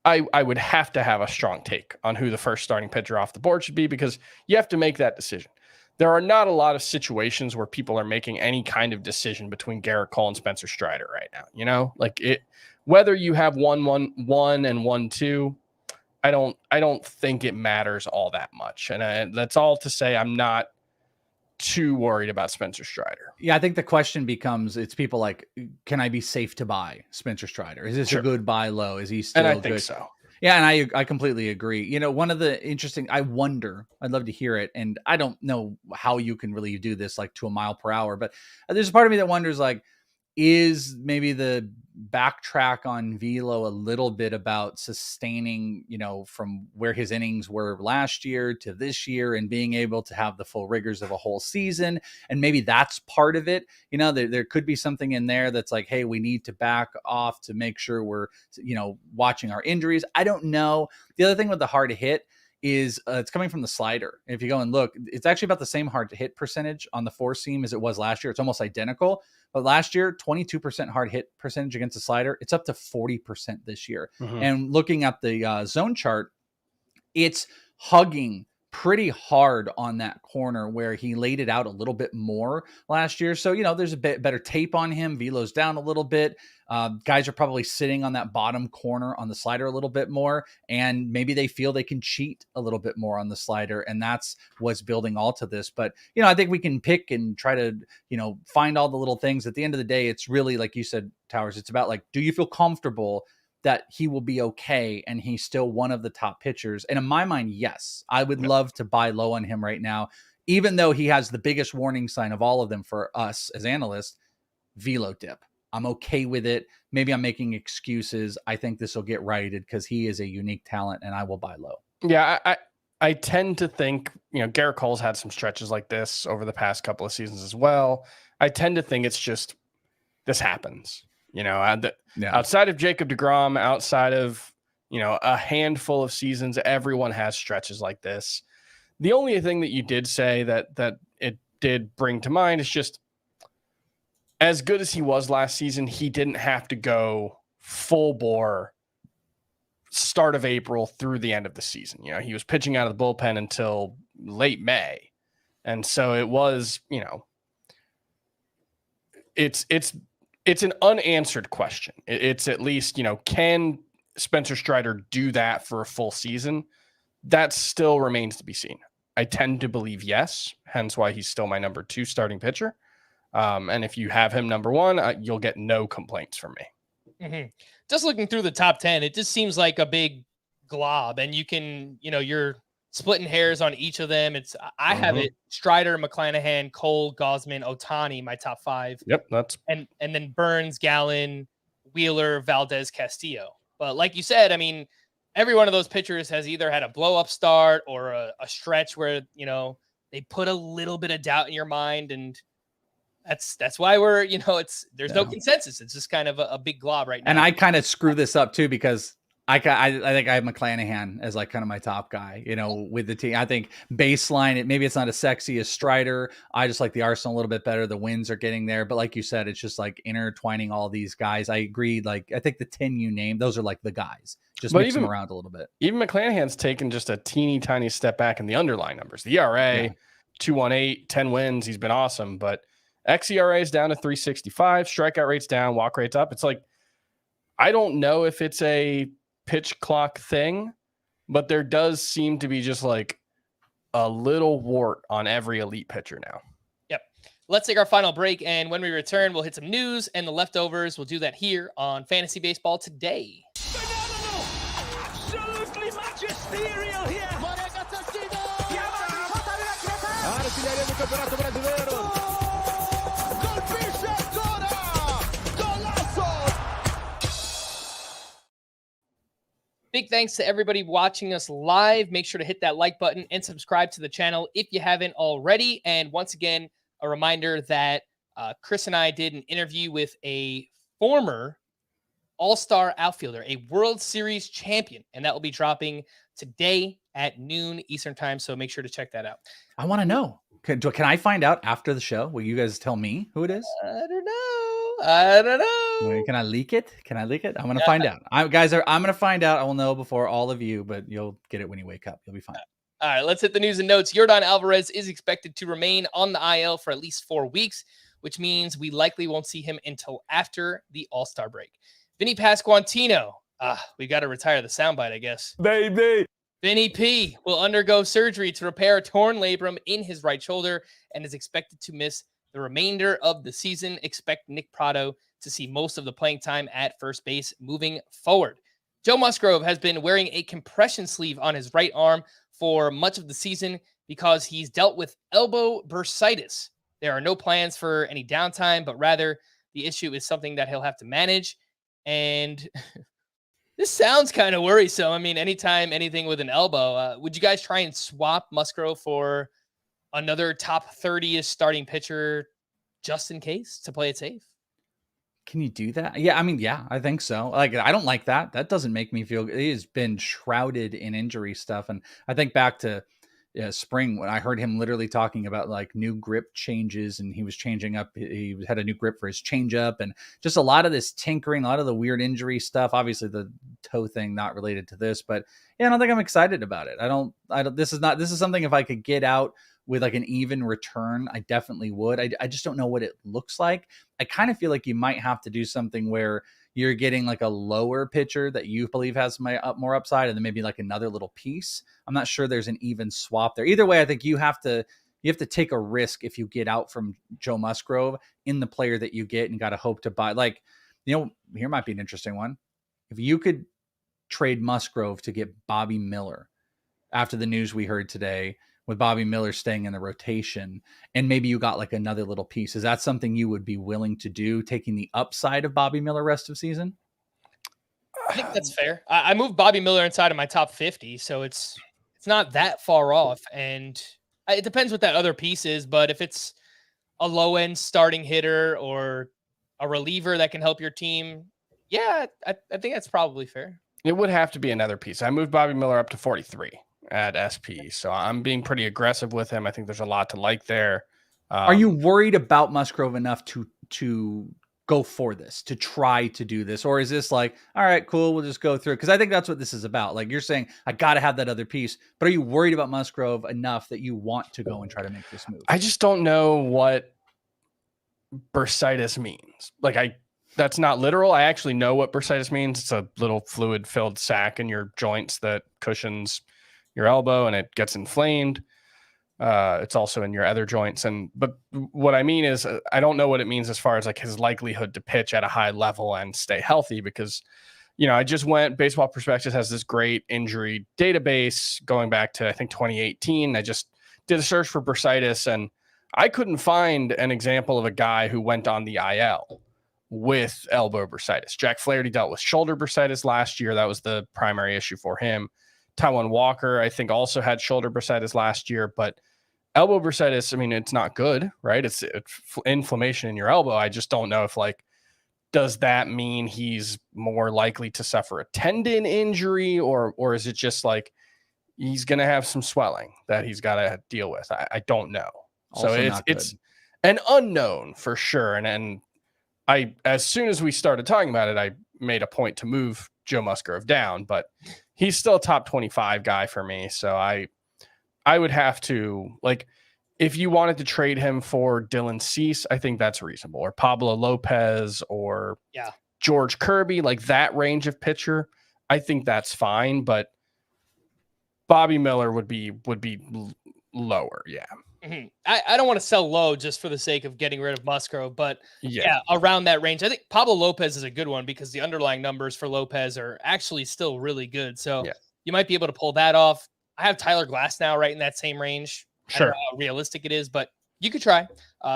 I would have to have a strong take on who the first starting pitcher off the board should be, because you have to make that decision. There are not a lot of situations where people are making any kind of decision between Garrett Cole and Spencer Strider right now. You know, like, it, whether you have 1-1-1 and 1-2, I don't think it matters all that much. And that's all to say, I'm not too worried about Spencer Strider. Yeah, I think the question becomes, it's people like, can I be safe to buy Spencer Strider? Is this a good buy low? Is he still and I good? think so. Yeah, and I completely agree. You know, one of the interesting, I wonder, I'd love to hear it, and I don't know how you can really do this like to a mile per hour, but there's a part of me that wonders, like, is maybe the backtrack on Velo a little bit about sustaining, you know, from where his innings were last year to this year and being able to have the full rigors of a whole season. And maybe that's part of it. You know, there could be something in there that's like, hey, we need to back off to make sure we're, you know, watching our injuries. I don't know. The other thing with the hard hit is it's coming from the slider. If you go and look, it's actually about the same hard hit percentage on the 4-seam as it was last year. It's almost identical. But last year, 22% hard hit percentage against the slider. It's up to 40% this year. Mm-hmm. And looking at the zone chart, it's hugging pretty hard on that corner where he laid it out a little bit more last year. So, you know, there's a bit better tape on him. Velo's down a little bit. Guys are probably sitting on that bottom corner on the slider a little bit more, and maybe they feel they can cheat a little bit more on the slider, and that's what's building all to this. But, you know, I think we can pick and try to, you know, find all the little things. At the end of the day, it's really, like you said, Towers, it's about, like, do you feel comfortable that he will be okay and he's still one of the top pitchers? And in my mind, yes, I would love to buy low on him right now, even though he has the biggest warning sign of all of them for us as analysts, velo dip. I'm okay with it. Maybe I'm making excuses. I think this will get righted because he is a unique talent, and I will buy low. Yeah, I tend to think, you know, Garrett Cole's had some stretches like this over the past couple of seasons as well. I tend to think it's just, this happens. You know, outside of Jacob deGrom, outside of, you know, a handful of seasons, everyone has stretches like this. The only thing that you did say that it did bring to mind is just, as good as he was last season, he didn't have to go full bore start of April through the end of the season. You know, he was pitching out of the bullpen until late May. And so it was, you know, it's an unanswered question. It's at least, you know, can Spencer Strider do that for a full season? That still remains to be seen. I tend to believe yes, hence why he's still my number 2 starting pitcher. And if you have him number 1, you'll get no complaints from me. Just looking through the top 10, it just seems like a big glob, and you can, you're splitting hairs on each of them. I have it Strider, McClanahan, Cole, Gosman, Ohtani, my top 5. Yep, that's and then Burns, Gallen, Wheeler, Valdez, Castillo. But like you said, I mean, every one of those pitchers has either had a blow up start or a stretch where, they put a little bit of doubt in your mind, and that's why we're, there's no consensus. It's just kind of a big glob right now. And I kind of screw this up too, because I think I have McClanahan as like kind of my top guy, with the team. I think baseline, maybe it's not as sexy as Strider. I just like the Arsenal a little bit better. The wins are getting there. But like you said, it's just like intertwining all these guys. I agree. Like, I think the 10 you named, those are like the guys. Just mix them around a little bit. Even McClanahan's taken just a teeny tiny step back in the underlying numbers. The ERA, 2.18, 10 wins. He's been awesome. But xERA is down to 3.65. Strikeout rate's down. Walk rate's up. It's like, I don't know if it's a pitch clock thing, but there does seem to be just like a little wart on every elite pitcher now. Yep. Let's take our final break, and when we return, we'll hit some news and the leftovers. We'll do that here on Fantasy Baseball Today. Phenomenal! Absolutely magisterial here! Big thanks to everybody watching us live. Make sure to hit that like button and subscribe to the channel if you haven't already. And once again, a reminder that Chris and I did an interview with a former All-Star outfielder, a World Series champion, and that will be dropping today at noon Eastern time. So make sure to check that out. I want to know. Can I find out after the show? Will you guys tell me who it is? I don't know. Wait, can I leak it? I'm going to find out. I'm going to find out. I will know before all of you, but you'll get it when you wake up. You'll be fine. All right, let's hit the news and notes. Yordan Alvarez is expected to remain on the IL for at least 4 weeks, which means we likely won't see him until after the All-Star break. Vinny Pasquantino. We got to retire the soundbite, I guess. Baby. Vinny P will undergo surgery to repair a torn labrum in his right shoulder and is expected to miss the remainder of the season. Expect Nick Pratto to see most of the playing time at first base moving forward. Joe Musgrove has been wearing a compression sleeve on his right arm for much of the season because he's dealt with elbow bursitis. There are no plans for any downtime, but rather the issue is something that he'll have to manage. And this sounds kind of worrisome. I mean, anytime anything with an elbow, would you guys try and swap Musgrove for another top 30-ish starting pitcher just in case to play it safe? Can you do that? Yeah, I mean, yeah, I think so. Like, I don't like that. That doesn't make me feel. He has been shrouded in injury stuff, and I think back to spring when I heard him literally talking about like new grip changes, and he was changing up. He had a new grip for his changeup, and just a lot of this tinkering, a lot of the weird injury stuff. Obviously, the toe thing not related to this, but yeah, I don't think I'm excited about it. I don't. This is something if I could get out with like an even return, I definitely would. I just don't know what it looks like. I kind of feel like you might have to do something where you're getting like a lower pitcher that you believe has more upside, and then maybe like another little piece. I'm not sure there's an even swap there. Either way, I think you have to take a risk if you get out from Joe Musgrove in the player that you get, and got to hope to buy. Like, here might be an interesting one. If you could trade Musgrove to get Bobby Miller after the news we heard today, with Bobby Miller staying in the rotation, and maybe you got like another little piece. Is that something you would be willing to do, taking the upside of Bobby Miller rest of season? I think that's fair. I moved Bobby Miller inside of my top 50, so it's not that far off. And it depends what that other piece is, but if it's a low-end starting hitter or a reliever that can help your team, yeah, I think that's probably fair. It would have to be another piece. I moved Bobby Miller up to 43. At SP, so I'm being pretty aggressive with him. I think there's a lot to like there. Are you worried about Musgrove enough to go for this, to try to do this, or is this like, all right, cool, we'll just go through? Because I think that's what this is about. Like, you're saying, I got to have that other piece, but are you worried about Musgrove enough that you want to go and try to make this move? I just don't know what bursitis means. Like, that's not literal. I actually know what bursitis means. It's a little fluid-filled sac in your joints that cushions your elbow and it gets inflamed. It's also in your other joints. But what I mean is I don't know what it means as far as like his likelihood to pitch at a high level and stay healthy, because, I just went, Baseball Prospectus has this great injury database going back to, I think, 2018. I just did a search for bursitis, and I couldn't find an example of a guy who went on the IL with elbow bursitis. Jack Flaherty dealt with shoulder bursitis last year. That was the primary issue for him. Taijuan Walker, I think, also had shoulder bursitis last year, but elbow bursitis, I mean, it's not good, right? It's inflammation in your elbow. I just don't know if, like, does that mean he's more likely to suffer a tendon injury, or is it just like he's going to have some swelling that he's got to deal with? I don't know. Also so it's an unknown for sure. And I, as soon as we started talking about it, I made a point to move Joe Musgrove down, but he's still a top 25 guy for me. So I would have to, like, if you wanted to trade him for Dylan Cease, I think that's reasonable, or Pablo Lopez, or George Kirby, like that range of pitcher. I think that's fine, but Bobby Miller would be lower. Yeah. Mm-hmm. I don't want to sell low just for the sake of getting rid of Musgrove, but around that range. I think Pablo Lopez is a good one because the underlying numbers for Lopez are actually still really good. So you might be able to pull that off. I have Tyler Glass now right in that same range. Sure. I don't know how realistic it is, but you could try.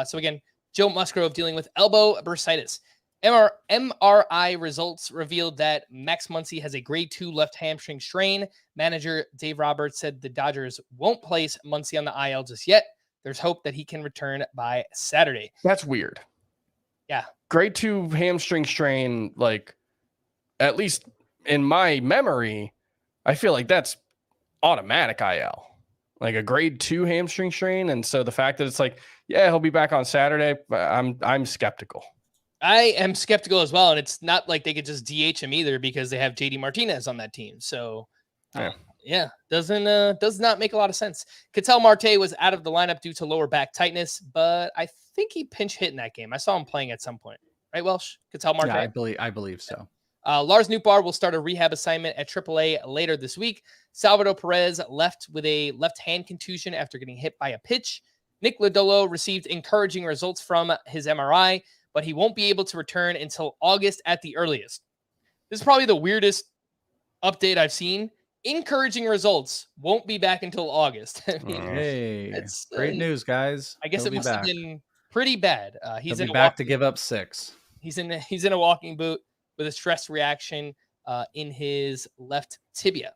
So again, Joe Musgrove dealing with elbow bursitis. MRI results revealed that Max Muncy has a grade 2 left hamstring strain. Manager Dave Roberts said the Dodgers won't place Muncy on the IL just yet. There's hope that he can return by Saturday. That's weird. Yeah. Grade 2 hamstring strain, like, at least in my memory, I feel like that's automatic IL. Like a grade 2 hamstring strain. And so the fact that it's like, he'll be back on Saturday, I'm skeptical. I am skeptical as well. And it's not like they could just DH him either because they have JD Martinez on that team. So does not make a lot of sense. Ketel Marte was out of the lineup due to lower back tightness, but I think he pinch hit in that game. I saw him playing at some point, right, Welsh? Ketel Marte? Yeah, I believe so. Lars Nootbaar will start a rehab assignment at AAA later this week. Salvador Perez left with a left hand contusion after getting hit by a pitch. Nick Lodolo received encouraging results from his MRI, but he won't be able to return until August at the earliest. This is probably the weirdest update I've seen. Encouraging results, won't be back until August. I mean, hey, that's great news, guys. I guess it must have been pretty bad. He's in back to give up 6. He's in a walking boot with a stress reaction in his left tibia.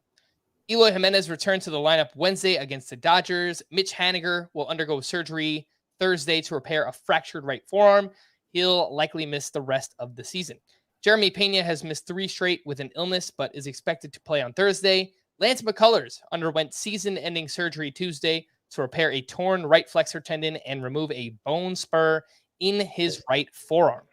Eloy Jimenez returned to the lineup Wednesday against the Dodgers. Mitch Haniger will undergo surgery Thursday to repair a fractured right forearm. He'll likely miss the rest of the season. Jeremy Pena has missed 3 straight with an illness, but is expected to play on Thursday. Lance McCullers underwent season-ending surgery Tuesday to repair a torn right flexor tendon and remove a bone spur in his right forearm.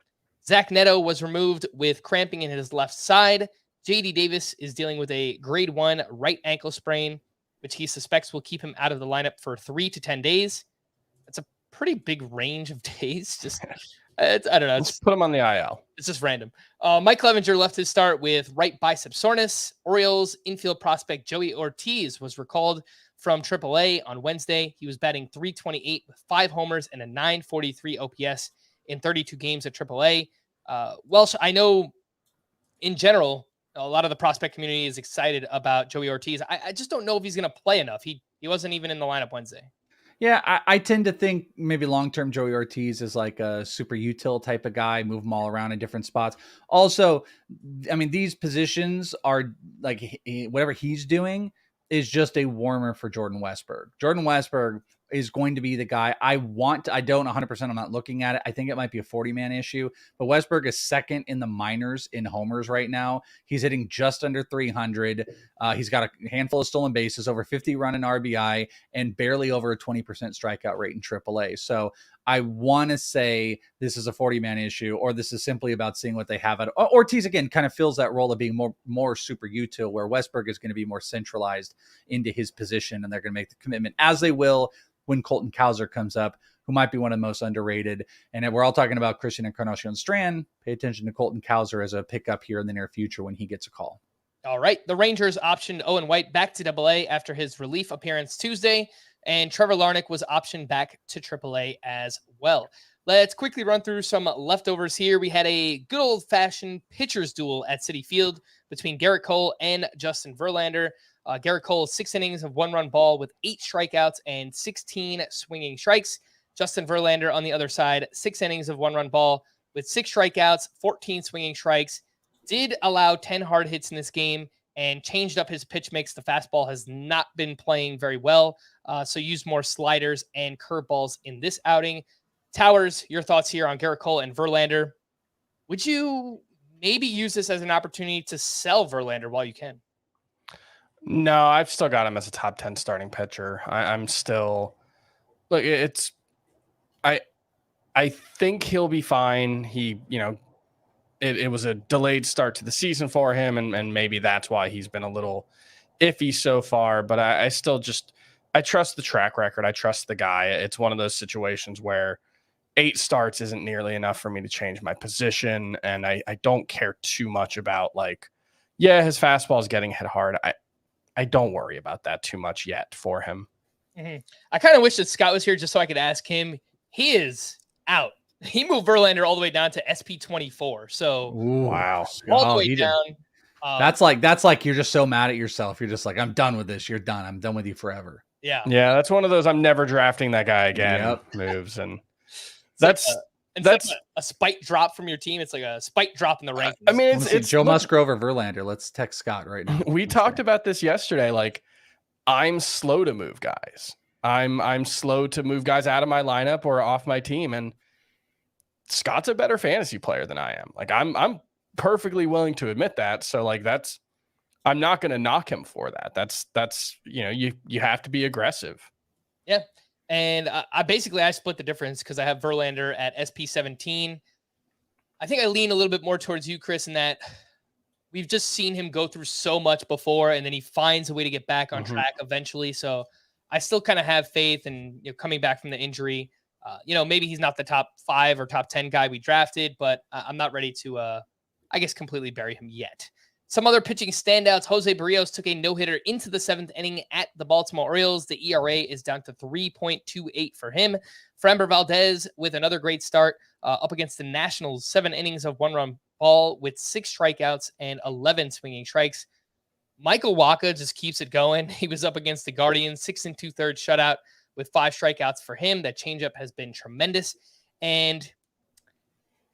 Zach Neto was removed with cramping in his left side. JD Davis is dealing with a grade 1 right ankle sprain, which he suspects will keep him out of the lineup for 3 to 10 days. That's a pretty big range of days. Just I don't know. Let's put him on the IL. It's just random. Mike Clevenger left his start with right bicep soreness. Orioles infield prospect Joey Ortiz was recalled from AAA on Wednesday. He was batting .328 with 5 homers and a .943 OPS in 32 games at AAA. Welsh, I know in general, a lot of the prospect community is excited about Joey Ortiz. I just don't know if he's going to play enough. He wasn't even in the lineup Wednesday. Yeah, I tend to think maybe long-term Joey Ortiz is like a super util type of guy, move them all around in different spots. Also, I mean, these positions are like whatever he's doing is just a warmer for Jordan Westberg. Jordan Westberg is going to be the guy I don't 100%. I'm not looking at it. I think it might be a 40-man issue, but Westberg is second in the minors in homers right now. He's hitting just under 300. He's got a handful of stolen bases, over 50 run in RBI, and barely over a 20% strikeout rate in AAA. So I want to say this is a 40-man issue, or this is simply about seeing what they have at Ortiz. Again, kind of fills that role of being more super util, where Westberg is going to be more centralized into his position, and they're going to make the commitment, as they will when Colton Cowser comes up, who might be one of the most underrated. And we're all talking about Christian Encarnacion Strand. Pay attention to Colton Cowser as a pickup here in the near future when he gets a call. All right. The Rangers optioned Owen White back to AA after his relief appearance Tuesday. And Trevor Larnach was optioned back to AAA as well. Let's quickly run through some leftovers here. We had a good old-fashioned pitcher's duel at Citi Field between Garrett Cole and Justin Verlander. Garrett Cole, 6 innings of 1-run ball with 8 strikeouts and 16 swinging strikes. Justin Verlander on the other side, 6 innings of 1-run ball with 6 strikeouts, 14 swinging strikes. Did allow 10 hard hits in this game and changed up his pitch mix. The fastball has not been playing very well, so used more sliders and curveballs in this outing. Towers, your thoughts here on Garrett Cole and Verlander. Would you maybe use this as an opportunity to sell Verlander while you can? No, I've still got him as a top 10 starting pitcher. I'm still look. I think he'll be fine. He, it was a delayed start to the season for him, and maybe that's why he's been a little iffy so far. But I still I trust the track record. I trust the guy. It's one of those situations where 8 starts isn't nearly enough for me to change my position. And I don't care too much about his fastball is getting hit hard. I don't worry about that too much yet for him. Mm-hmm. I kind of wish that Scott was here just so I could ask him. He is out. He moved Verlander all the way down to SP24. So wow, all the way down. That's like you're just so mad at yourself. You're just like, I'm done with this. You're done. I'm done with you forever. Yeah. That's one of those I'm never drafting that guy again moves. And that's like a spike drop from your team. It's like a spike drop in the rankings. I mean, it's Joe Musgrove or Verlander. Let's text Scott right now. We talked about this yesterday. Like, I'm slow to move guys. I'm slow to move guys out of my lineup or off my team. And Scott's a better fantasy player than I am. Like, I'm perfectly willing to admit that. So I'm not going to knock him for that. That's you have to be aggressive. Yeah. And I split the difference because I have Verlander at SP17. I think I lean a little bit more towards you, Chris, in that we've just seen him go through so much before, and then he finds a way to get back on track eventually. So I still kind of have faith in coming back from the injury. Maybe he's not the top 5 or top 10 guy we drafted, but I'm not ready to, completely bury him yet. Some other pitching standouts. Jose Barrios took a no-hitter into the 7th inning at the Baltimore Orioles. The ERA is down to 3.28 for him. Framber Valdez with another great start up against the Nationals. 7 innings of 1-run ball with 6 strikeouts and 11 swinging strikes. Michael Wacha just keeps it going. He was up against the Guardians, 6 2/3 shutout with 5 strikeouts for him. That changeup has been tremendous. And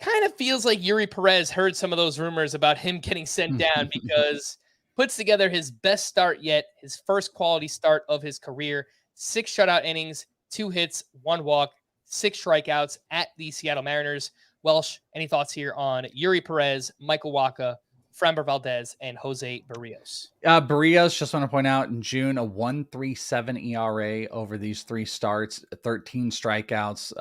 kind of feels like Yuri Perez heard some of those rumors about him getting sent down because puts together his best start yet, his first quality start of his career. 6 shutout innings, 2 hits, 1 walk, 6 strikeouts at the Seattle Mariners. Welsh, any thoughts here on Yuri Perez, Michael Wacha, Framber Valdez, and Jose Barrios? Barrios, just want to point out, in June, a 1.37 ERA over these 3 starts, 13 strikeouts,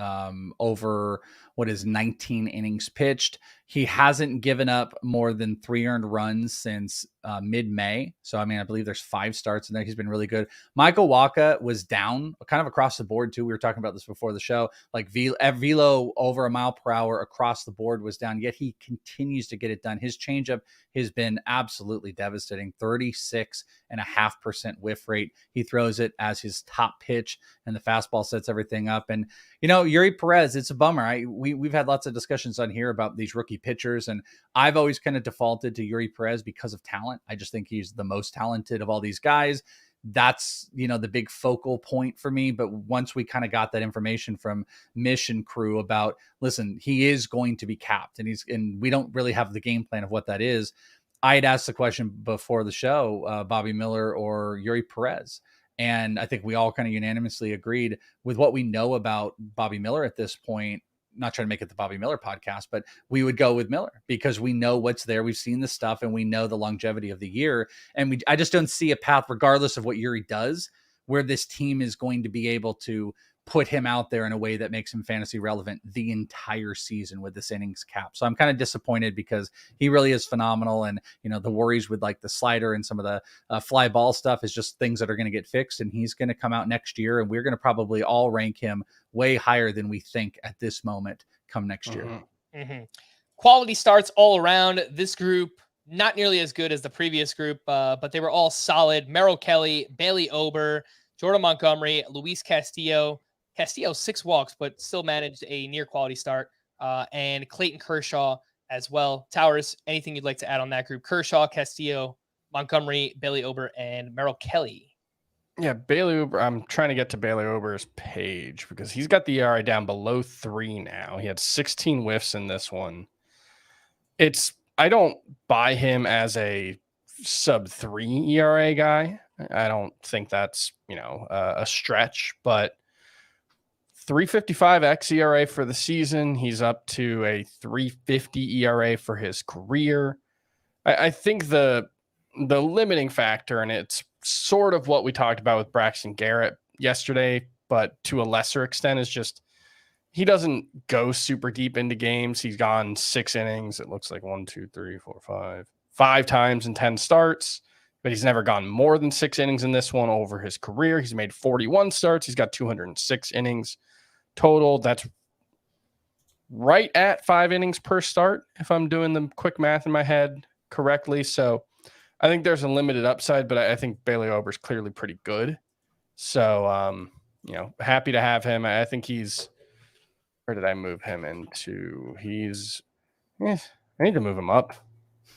over 19 innings pitched. He hasn't given up more than 3 earned runs since mid-May. So, I believe there's 5 starts in there. He's been really good. Michael Wacha was down kind of across the board too. We were talking about this before the show. Like velo over a mile per hour across the board was down, yet he continues to get it done. His changeup has been absolutely devastating. 36.5% whiff rate. He throws it as his top pitch, and the fastball sets everything up. And, Yuri Perez, it's a bummer. We've had lots of discussions on here about these rookie pitchers, and I've always kind of defaulted to Yuri Perez because of talent. I just think he's the most talented of all these guys. That's, the big focal point for me. But once we kind of got that information from Mission Crew about, listen, he is going to be capped, and we don't really have the game plan of what that is. I had asked the question before the show, Bobby Miller or Yuri Perez. And I think we all kind of unanimously agreed with what we know about Bobby Miller at this point. Not trying to make it the Bobby Miller podcast, but we would go with Miller because we know what's there. We've seen the stuff and we know the longevity of the year. And I just don't see a path, regardless of what Yuri does, where this team is going to be able to put him out there in a way that makes him fantasy relevant the entire season with this innings cap. So I'm kind of disappointed because he really is phenomenal. And, the worries with like the slider and some of the fly ball stuff is just things that are going to get fixed. And he's going to come out next year, and we're going to probably all rank him way higher than we think at this moment come next year. Mm-hmm. Quality starts all around. This group, not nearly as good as the previous group, but they were all solid. Merrill Kelly, Bailey Ober, Jordan Montgomery, Luis Castillo. Castillo, 6 walks, but still managed a near quality start. And Clayton Kershaw as well. Towers, anything you'd like to add on that group? Kershaw, Castillo, Montgomery, Bailey Ober, and Merrill Kelly. Yeah, Bailey Ober. I'm trying to get to Bailey Ober's page because he's got the ERA down below 3 now. He had 16 whiffs in this one. I don't buy him as a sub 3 ERA guy. I don't think that's, a stretch, but 3.55 xERA for the season. He's up to a 3.50 ERA for his career. I think the limiting factor, and it's sort of what we talked about with Braxton Garrett yesterday, but to a lesser extent, is just he doesn't go super deep into games. He's gone 6 innings. It looks like 5 times in 10 starts, but he's never gone more than 6 innings in this one over his career. He's made 41 starts. He's got 206 innings total. That's right at 5 innings per start, if I'm doing the quick math in my head correctly. So I think there's a limited upside, but I think Bailey Ober's clearly pretty good. So, happy to have him. I think where did I move him into? I need to move him up.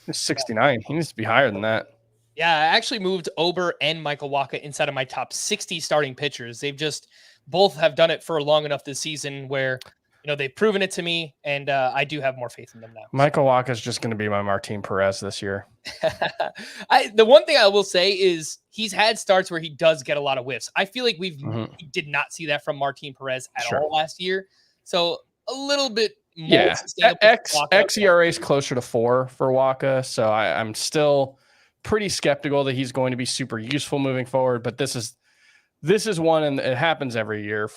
He's 69. He needs to be higher than that. Yeah, I actually moved Ober and Michael Wacha inside of my top 60 starting pitchers. They've just both have done it for long enough this season where, they've proven it to me, and I do have more faith in them now. Michael Wacha is just going to be my Martin Perez this year. The one thing I will say is he's had starts where he does get a lot of whiffs. I feel like we did not see that from Martin Perez at all last year. So a little bit more. Yeah, xERA is closer to 4 for Wacha, so I'm still pretty skeptical that he's going to be super useful moving forward. But this is one, and it happens every year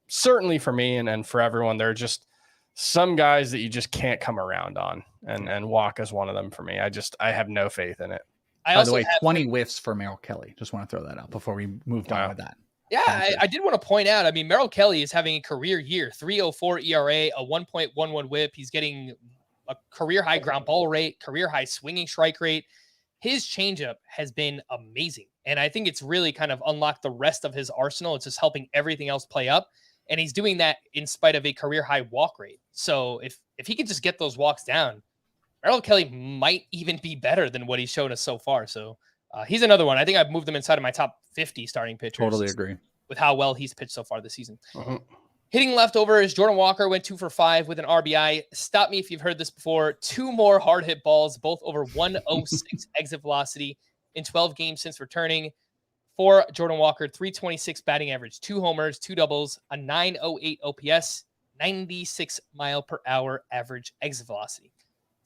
certainly for me and for everyone. There are just some guys that you just can't come around on, and Wacha is one of them for me. I have no faith in it. By the way, 20 whiffs for Merrill Kelly. Just want to throw that out before we moved on with that. Yeah, I did want to point out, Merrill Kelly is having a career year, 3.04 ERA, a 1.11 whip. He's getting a career high ground ball rate, career high swinging strike rate. His changeup has been amazing. And I think it's really kind of unlocked the rest of his arsenal. It's just helping everything else play up. And he's doing that in spite of a career high walk rate. So if he can just get those walks down, Merrill Kelly might even be better than what he's shown us so far. So he's another one. I think I've moved him inside of my top 50 starting pitchers. Totally agree. With how well he's pitched so far this season. Hitting leftovers, Jordan Walker went 2 for 5 with an RBI. Stop me if you've heard this before. 2 more hard hit balls, both over 106 exit velocity in 12 games since returning. For Jordan Walker, 326 batting average, 2 homers, 2 doubles, a 908 OPS, 96 mile per hour average exit velocity.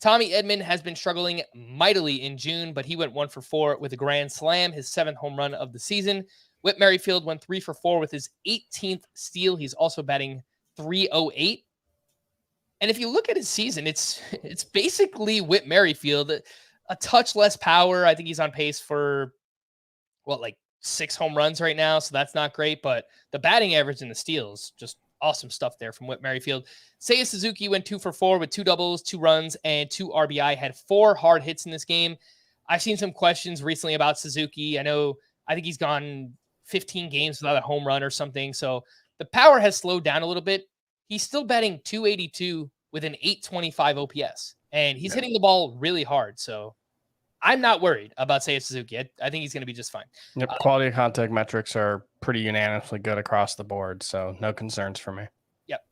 Tommy Edman has been struggling mightily in June, but he went 1 for 4 with a grand slam, his 7th home run of the season. Whit Merrifield went 3 for 4 with his 18th steal. He's also batting .308. And if you look at his season, it's basically Whit Merrifield, a touch less power. I think he's on pace for 6 home runs right now, so that's not great. But the batting average and the steals, just awesome stuff there from Whit Merrifield. Seiya Suzuki went 2 for 4 with 2 doubles, 2 runs, and 2 RBI. Had 4 hard hits in this game. I've seen some questions recently about Suzuki. I think he's gone 15 games without a home run or something. So the power has slowed down a little bit. He's still batting .282 with an 825 OPS, and he's hitting the ball really hard. So I'm not worried about Seiya Suzuki. I think he's going to be just fine. Yep, quality of contact metrics are pretty unanimously good across the board, so no concerns for me. Yep.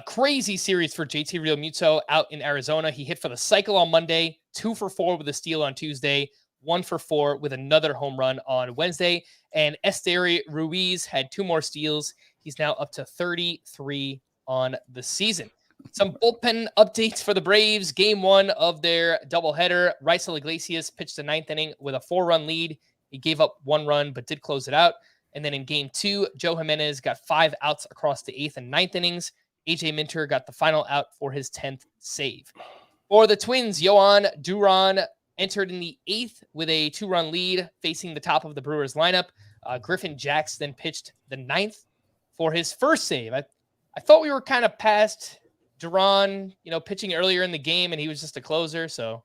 Crazy series for JT Realmuto out in Arizona. He hit for the cycle on Monday, 2 for 4 with a steal on Tuesday, 1 for 4 with another home run on Wednesday. And Esteury Ruiz had 2 more steals. He's now up to 33 on the season. Some bullpen updates for the Braves. Game 1 of their doubleheader. Raisel Iglesias pitched the 9th inning with a 4-run lead. He gave up 1 run, but did close it out. And then in Game 2, Joe Jimenez got 5 outs across the 8th and 9th innings. AJ Minter got the final out for his 10th save. For the Twins, Yohan Duran entered in the 8th with a 2-run lead facing the top of the Brewers lineup. Griffin Jax then pitched the 9th for his first save. I thought we were kind of past Duran, pitching earlier in the game, and he was just a closer. So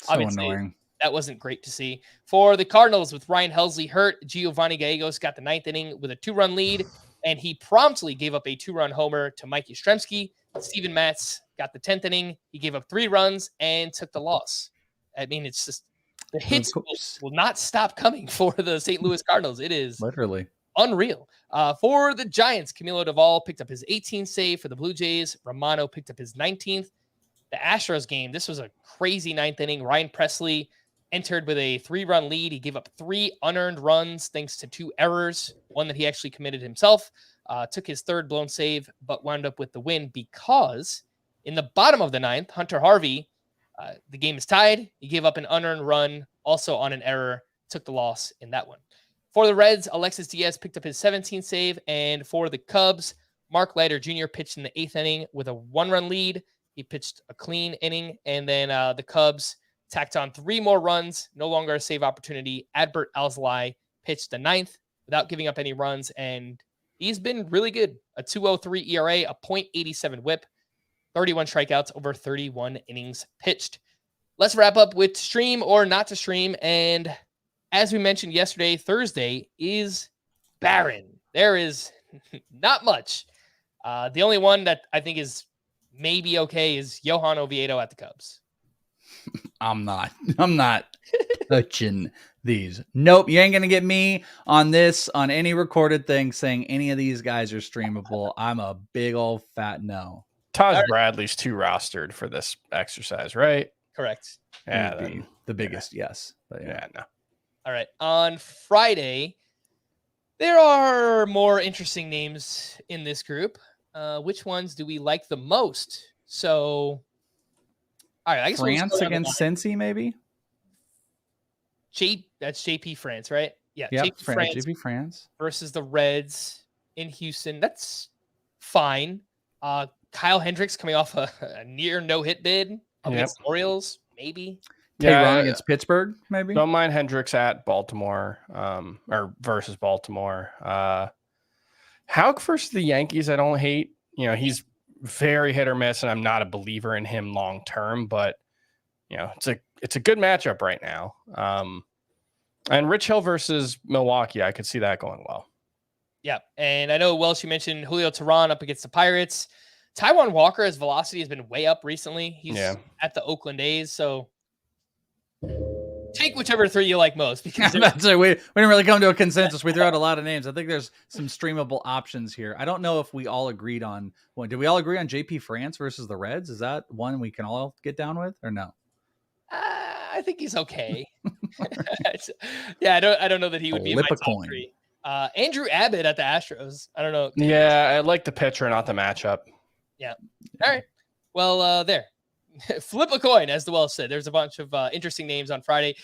obviously annoying. That wasn't great to see. For the Cardinals, with Ryan Helsley hurt, Giovanni Gallegos got the 9th inning with a 2-run lead, and he promptly gave up a 2-run homer to Mike Yastrzemski. Steven Matz got the 10th inning. He gave up 3 runs and took the loss. I mean, it's just the hits will not stop coming for the St. Louis Cardinals. It is literally unreal. For the Giants, Camilo Doval picked up his 18th save. For the Blue Jays, Romano picked up his 19th. The Astros game, this was a crazy 9th inning. Ryan Presley entered with a 3-run lead. He gave up 3 unearned runs thanks to 2 errors, one that he actually committed himself. Took his 3rd blown save, but wound up with the win because in the bottom of the 9th, Hunter Harvey, the game is tied. He gave up an unearned run, also on an error, took the loss in that one. For the Reds, Alexis Diaz picked up his 17th save, and for the Cubs, Mark Leiter Jr. pitched in the 8th inning with a 1-run lead. He pitched a clean inning, and then the Cubs tacked on 3 more runs, no longer a save opportunity. Adbert Alzolay pitched the 9th without giving up any runs, and he's been really good. A 2.03 ERA, a .87 whip, 31 strikeouts over 31 innings pitched. Let's wrap up with stream or not to stream, and as we mentioned yesterday, Thursday is barren. There is not much. The only one that I think is maybe okay is Johan Oviedo at the Cubs. I'm not touching these. Nope. You ain't going to get me on this, on any recorded thing saying any of these guys are streamable. I'm a big old fat no. Taj Bradley's too rostered for this exercise, right? Correct. Yeah. The biggest, yes. But yeah, no. All right. On Friday, there are more interesting names in this group. Which ones do we like the most? So, all right, I guess France against Cincy, maybe. That's JP France, right? Yeah, yep, JP France versus the Reds in Houston. That's fine. Kyle Hendricks coming off a near no-hit bid against the Orioles, maybe. Tehran against Pittsburgh, maybe. Don't mind Hendricks at Baltimore, or versus Baltimore. Hauk versus the Yankees, I don't hate. You know, he's very hit or miss, and I'm not a believer in him long term, but you know, it's a good matchup right now. And Rich Hill versus Milwaukee, I could see that going well. Yeah, and I know Welsh, you mentioned Julio Teheran up against the Pirates. Taijuan Walker's velocity has been way up recently. He's at the Oakland A's, so take whichever 3 you like most. Because we didn't really come to a consensus. We threw out a lot of names. I think there's some streamable options here. I don't know if we all agreed on one. Did we all agree on JP France versus the Reds? Is that one we can all get down with, or no? I think he's okay. Yeah, I don't know that he would be in my top 3. Andrew Abbott at the Astros. I don't know. Yeah, I like the pitcher, not the matchup. Yeah. All right. Well, there. Flip a coin, as the Welsh said. There's a bunch of interesting names on Friday.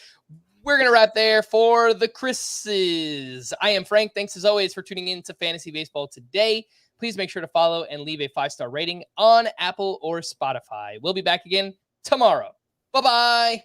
We're going to wrap there for the Chris's. I am Frank. Thanks, as always, for tuning in to Fantasy Baseball today. Please make sure to follow and leave a 5-star rating on Apple or Spotify. We'll be back again tomorrow. Bye-bye.